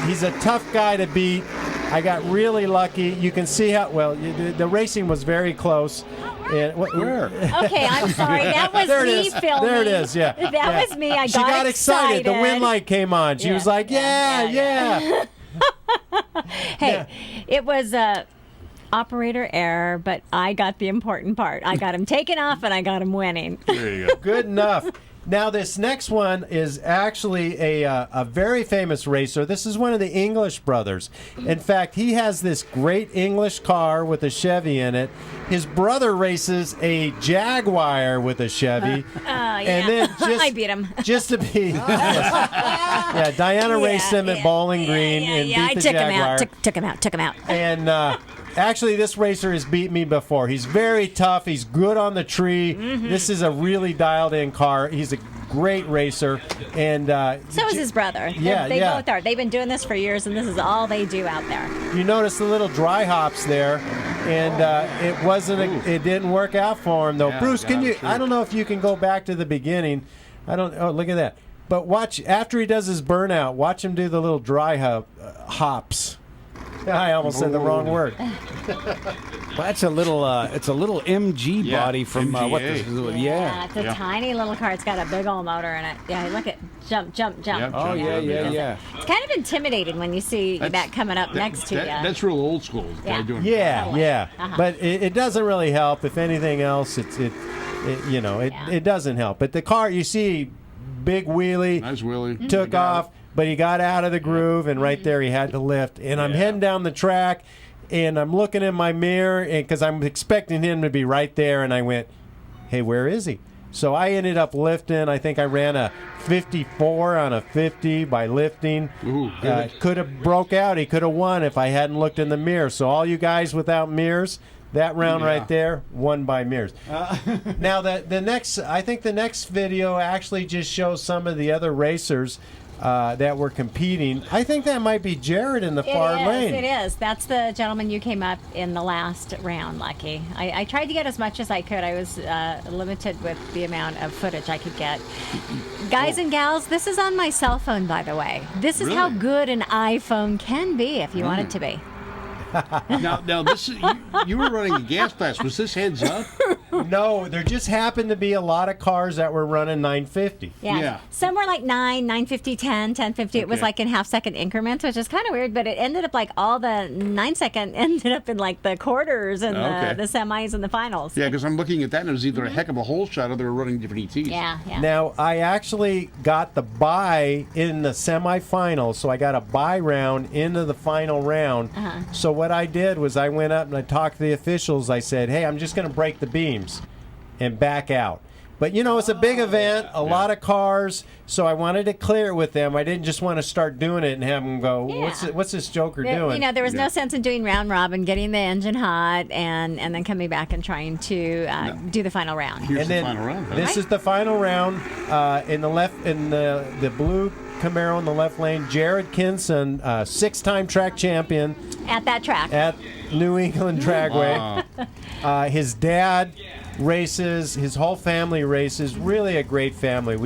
He's a tough guy to beat. I got really lucky. You can see how, the racing was very close. And, Where? Okay, I'm sorry. That was me filming. There it is, yeah. That was me. She got excited. The wind light came on. She was like, yeah. Hey, it was operator error, but I got the important part. I got him taken off, and I got him winning. There you go. Good enough. Now, this next one is actually a very famous racer. This is one of the English brothers. In fact, he has this great English car with a Chevy in it. His brother races a Jaguar with a Chevy. And then I beat him. Just to be... Diana raced him at Bowling Green and beat the Jaguar. Took him out. And... actually, this racer has beat me before. He's very tough. He's good on the tree. This is a really dialed-in car. He's a great racer. And so is his brother. They both are. They've been doing this for years, and this is all they do out there. You notice the little dry hops there, and it didn't work out for him, though. Yeah, Bruce, can you? I don't know if you can go back to the beginning. Oh, look at that. But watch, after he does his burnout, watch him do the little dry hops. I almost said the wrong word. Well, it's a little MG body from what this is. Yeah, it's a tiny little car. It's got a big old motor in it. Yeah, look at jump. Oh, yeah. It's kind of intimidating when you see that coming up next to you. That's real old school. Yeah. But it doesn't really help. If anything else, it doesn't help. But the car, you see, big wheelie. Nice wheelie. Took off. But he got out of the groove, and right there he had to lift. And I'm heading down the track, and I'm looking in my mirror because I'm expecting him to be right there. And I went, hey, where is he? So I ended up lifting. I think I ran a 54 on a 50 by lifting. Could have broke out. He could have won if I hadn't looked in the mirror. So all you guys without mirrors, that round right there, won by mirrors. Now, the next video actually just shows some of the other racers that were competing. I think that might be Jared in the far lane. It is. That's the gentleman you came up in the last round, Lucky. I tried to get as much as I could. I was limited with the amount of footage I could get. Guys and gals, this is on my cell phone, by the way. This is how good an iPhone can be if you want it to be. Now this is, you were running a gas class. Was this heads up? No, there just happened to be a lot of cars that were running 950. Yeah. Some were like 9, 950, 10, 1050. It was like in half-second increments, which is kind of weird, but it ended up like all the 9-second ended up in like the quarters and the semis and the finals. Yeah, because I'm looking at that, and it was either a heck of a hole shot or they were running different ETs. Yeah. Now, I actually got the bye in the semifinals, so I got a bye round into the final round. So what I did was I went up and I talked to the officials. I said, hey, I'm just going to break the beams and back out. But, it's a big event, a lot of cars, so I wanted to clear it with them. I didn't just want to start doing it and have them go, what's this joker doing? There was no sense in doing round robin, getting the engine hot, and then coming back and trying to do the final round. Here's the final round. Huh? This is the final round. In the blue Camaro in the left lane, Jared Kinson, 6-time track champion. At that track. At New England Dragway. His dad races, his whole family races. Really a great family.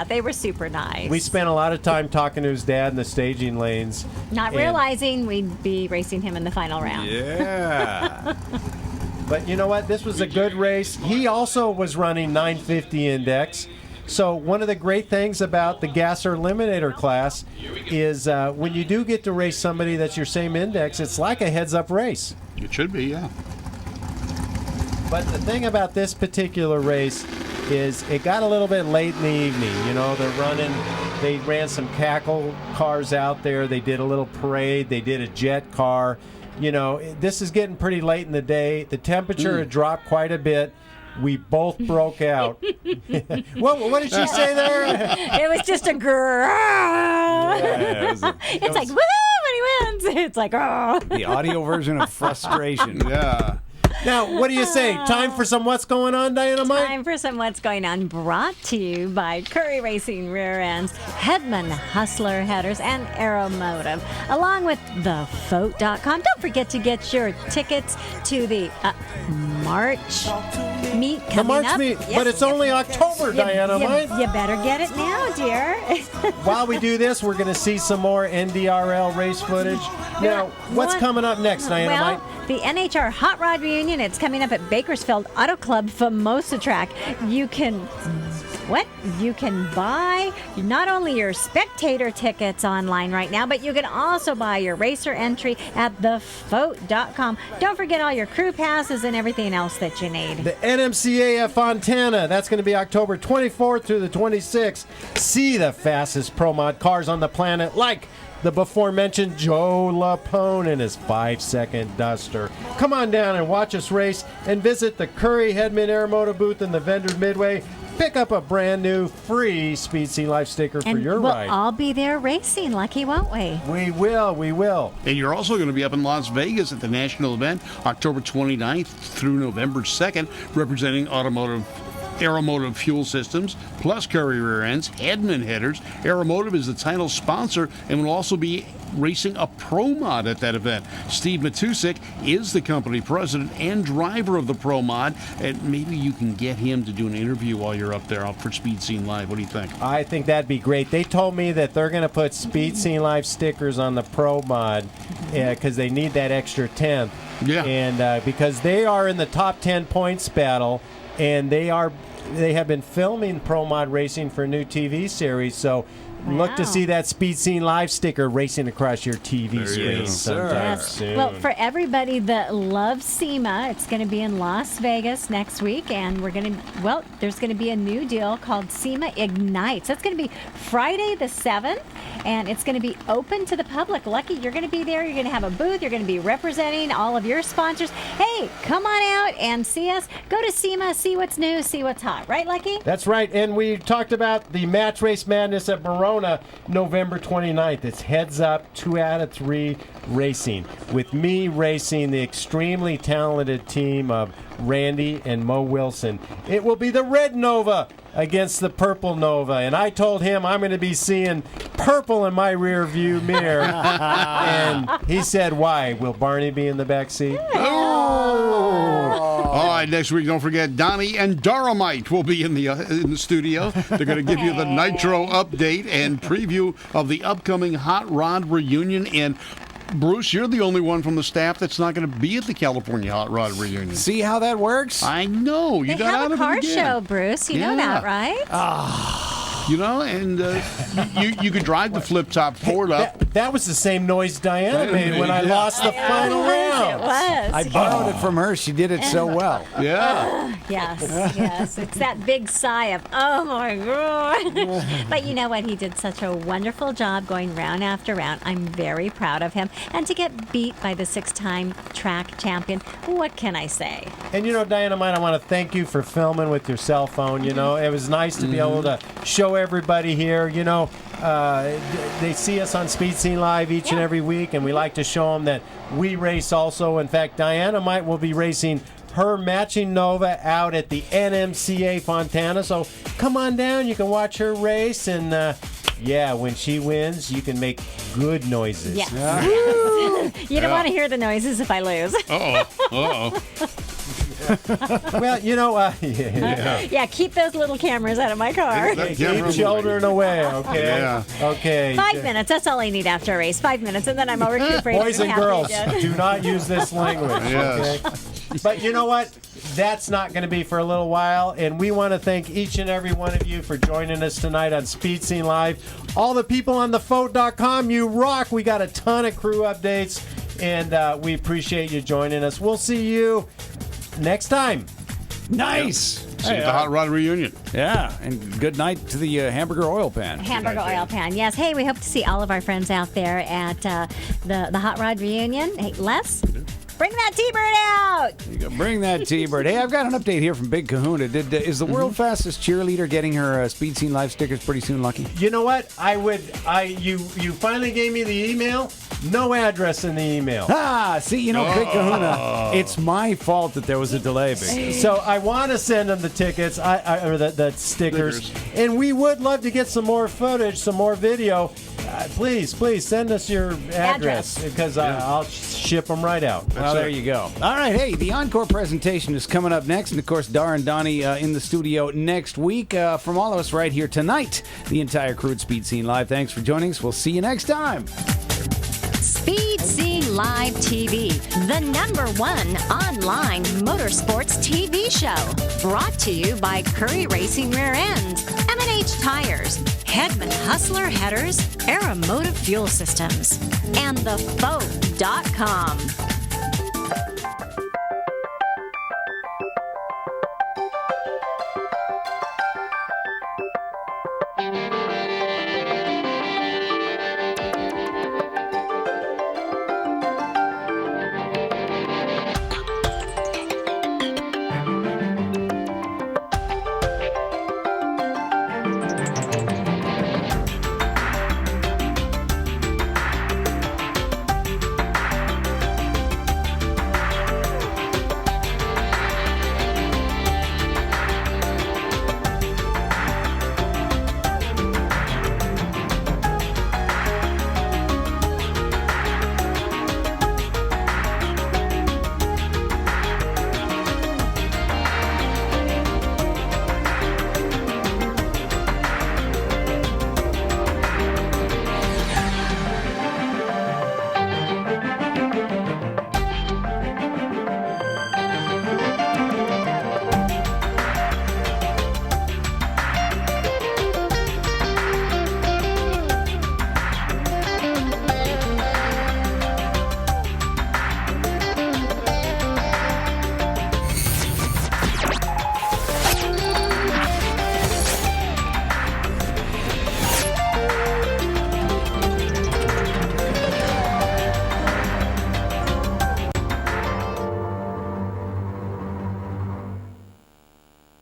They were super nice. We spent a lot of time talking to his dad in the staging lanes. Not realizing we'd be racing him in the final round. Yeah. But you know what? This was a good race. He also was running 950 index. So one of the great things about the Gasser Eliminator class is when you do get to race somebody that's your same index, it's like a heads-up race. It should be, yeah. But the thing about this particular race is it got a little bit late in the evening. They ran some cackle cars out there. They did a little parade. They did a jet car. This is getting pretty late in the day. The temperature had dropped quite a bit. We both broke out. What did she say there? It was just a grrr. It's like, woohoo, when he wins. It's like, oh. The audio version of frustration. Yeah. Now, what do you say? Time for some What's Going On, Diana-Mite? Time for some What's Going On, brought to you by Curry Racing Rear Ends, Hedman Hustler Headers, and Aeromotive, along with thefoat.com. Don't forget to get your tickets to the March meet coming the March up. meet, Yes, but it's only October, Diana-Mite. You better get it now, dear. While we do this, we're going to see some more NDRL race footage. Now, what's coming up next, Diana-Mite? Well, the NHR Hot Rod Reunion, it's coming up at Bakersfield Auto Club Famosa Track. You can buy not only your spectator tickets online right now, but you can also buy your racer entry at thefoat.com. Don't forget all your crew passes and everything else that you need. The NMCA at Fontana, that's going to be October 24th through the 26th. See the fastest Pro Mod cars on the planet, like the before-mentioned Joe Lapone and his 5-second Duster. Come on down and watch us race, and visit the Curry Hedman Aeromotive booth in the Vendors Midway. Pick up a brand new free Speed Scene Life sticker for your ride. We'll all be there racing, Lucky, won't we? We will. And you're also going to be up in Las Vegas at the national event, October 29th through November 2nd, representing Aeromotive Fuel Systems, plus Curry Rear Ends, Hedman Headers. Aeromotive is the title sponsor and will also be racing a Pro Mod at that event. Steve Matusik is the company president and driver of the Pro Mod, and maybe you can get him to do an interview while you're up there for Speed Scene Live. What do you think? I think that'd be great. They told me that they're going to put Speed Scene Live stickers on the Pro Mod because they need that extra 10th. Yeah. And because they are in the top 10 points battle, and they have been filming Pro Mod racing for a new TV series, so look to see that Speed Scene Live sticker racing across your TV screen sometime soon. Well, for everybody that loves SEMA, it's going to be in Las Vegas next week, and there's going to be a new deal called SEMA Ignites. That's going to be Friday the 7th, and it's going to be open to the public. Lucky, you're going to be there. You're going to have a booth. You're going to be representing all of your sponsors. Hey, come on out and see us. Go to SEMA, see what's new, see what's hot. Right, Lucky? That's right, and we talked about the Match Race Madness at Verona, November 29th. It's heads up, 2 out of 3 racing. With me racing the extremely talented team of Randy and Mo Wilson. It will be the Red Nova against the Purple Nova, and I told him I'm going to be seeing purple in my rear view mirror. And he said, why? Will Barney be in the back seat? All right, next week, don't forget, Donnie and Diana-Mite will be in the studio. They're going to give you the Nitro update and preview of the upcoming Hot Rod Reunion. And Bruce, you're the only one from the staff that's not going to be at the California Hot Rod Reunion. See how that works? I know. You They got have out a of car it again. show, Bruce. You know that, right? You know, and you could drive the flip-top Ford up. That was the same noise Diana made when I lost the final round. It was. I borrowed it from her. She did it so well. Yeah. Yes. It's that big sigh of, oh my God. But you know what? He did such a wonderful job going round after round. I'm very proud of him. And to get beat by the 6-time track champion, what can I say? And you know, Diana-Mite, I want to thank you for filming with your cell phone. You know, it was nice to be able to show everybody here. You know, they see us on Speed Scene Live each and every week, and we like to show them that we race also. In fact, Diana-Mite will be racing her matching Nova out at the NMCA Fontana. So come on down. You can watch her race, and when she wins, you can make good noises. Yes. You don't want to hear the noises if I lose. Well, you know, keep those little cameras out of my car. Keep children away, okay? Yeah. Okay. 5 minutes. That's all I need after a race. 5 minutes, and then I'm all recuperated. Boys and girls, do not use this language, okay? But you know what? That's not going to be for a little while, and we want to thank each and every one of you for joining us tonight on Speed Scene Live. All the people on thefote.com, you rock. We got a ton of crew updates, and we appreciate you joining us. We'll see you next time. Nice. See you at the Hot Rod Reunion. Yeah, and good night to the hamburger oil pan. Hamburger oil pan. Yes. Hey, we hope to see all of our friends out there at the Hot Rod Reunion. Hey, Les, bring that T-Bird out. You go, bring that T-Bird. Hey, I've got an update here from Big Kahuna. Is the world fastest cheerleader getting her Speed Scene Live stickers pretty soon, Lucky? You know what? You finally gave me the email. No address in the email. See, you know, Big Kahuna, it's my fault that there was a delay, Big. So I want to send them the tickets, or the stickers, and we would love to get some more footage, some more video. Please send us your address because I'll ship them right out. Well, there you go. All right, hey, the encore presentation is coming up next, and of course, Dar and Donnie in the studio next week. From all of us right here tonight, the entire crew at Speed Scene Live. Thanks for joining us. We'll see you next time. Speed Scene Live TV, the #1 online motorsports TV show. Brought to you by Curry Racing Rear Ends, M&H Tires, Hedman Hustler Headers, Aeromotive Fuel Systems, and thefote.com.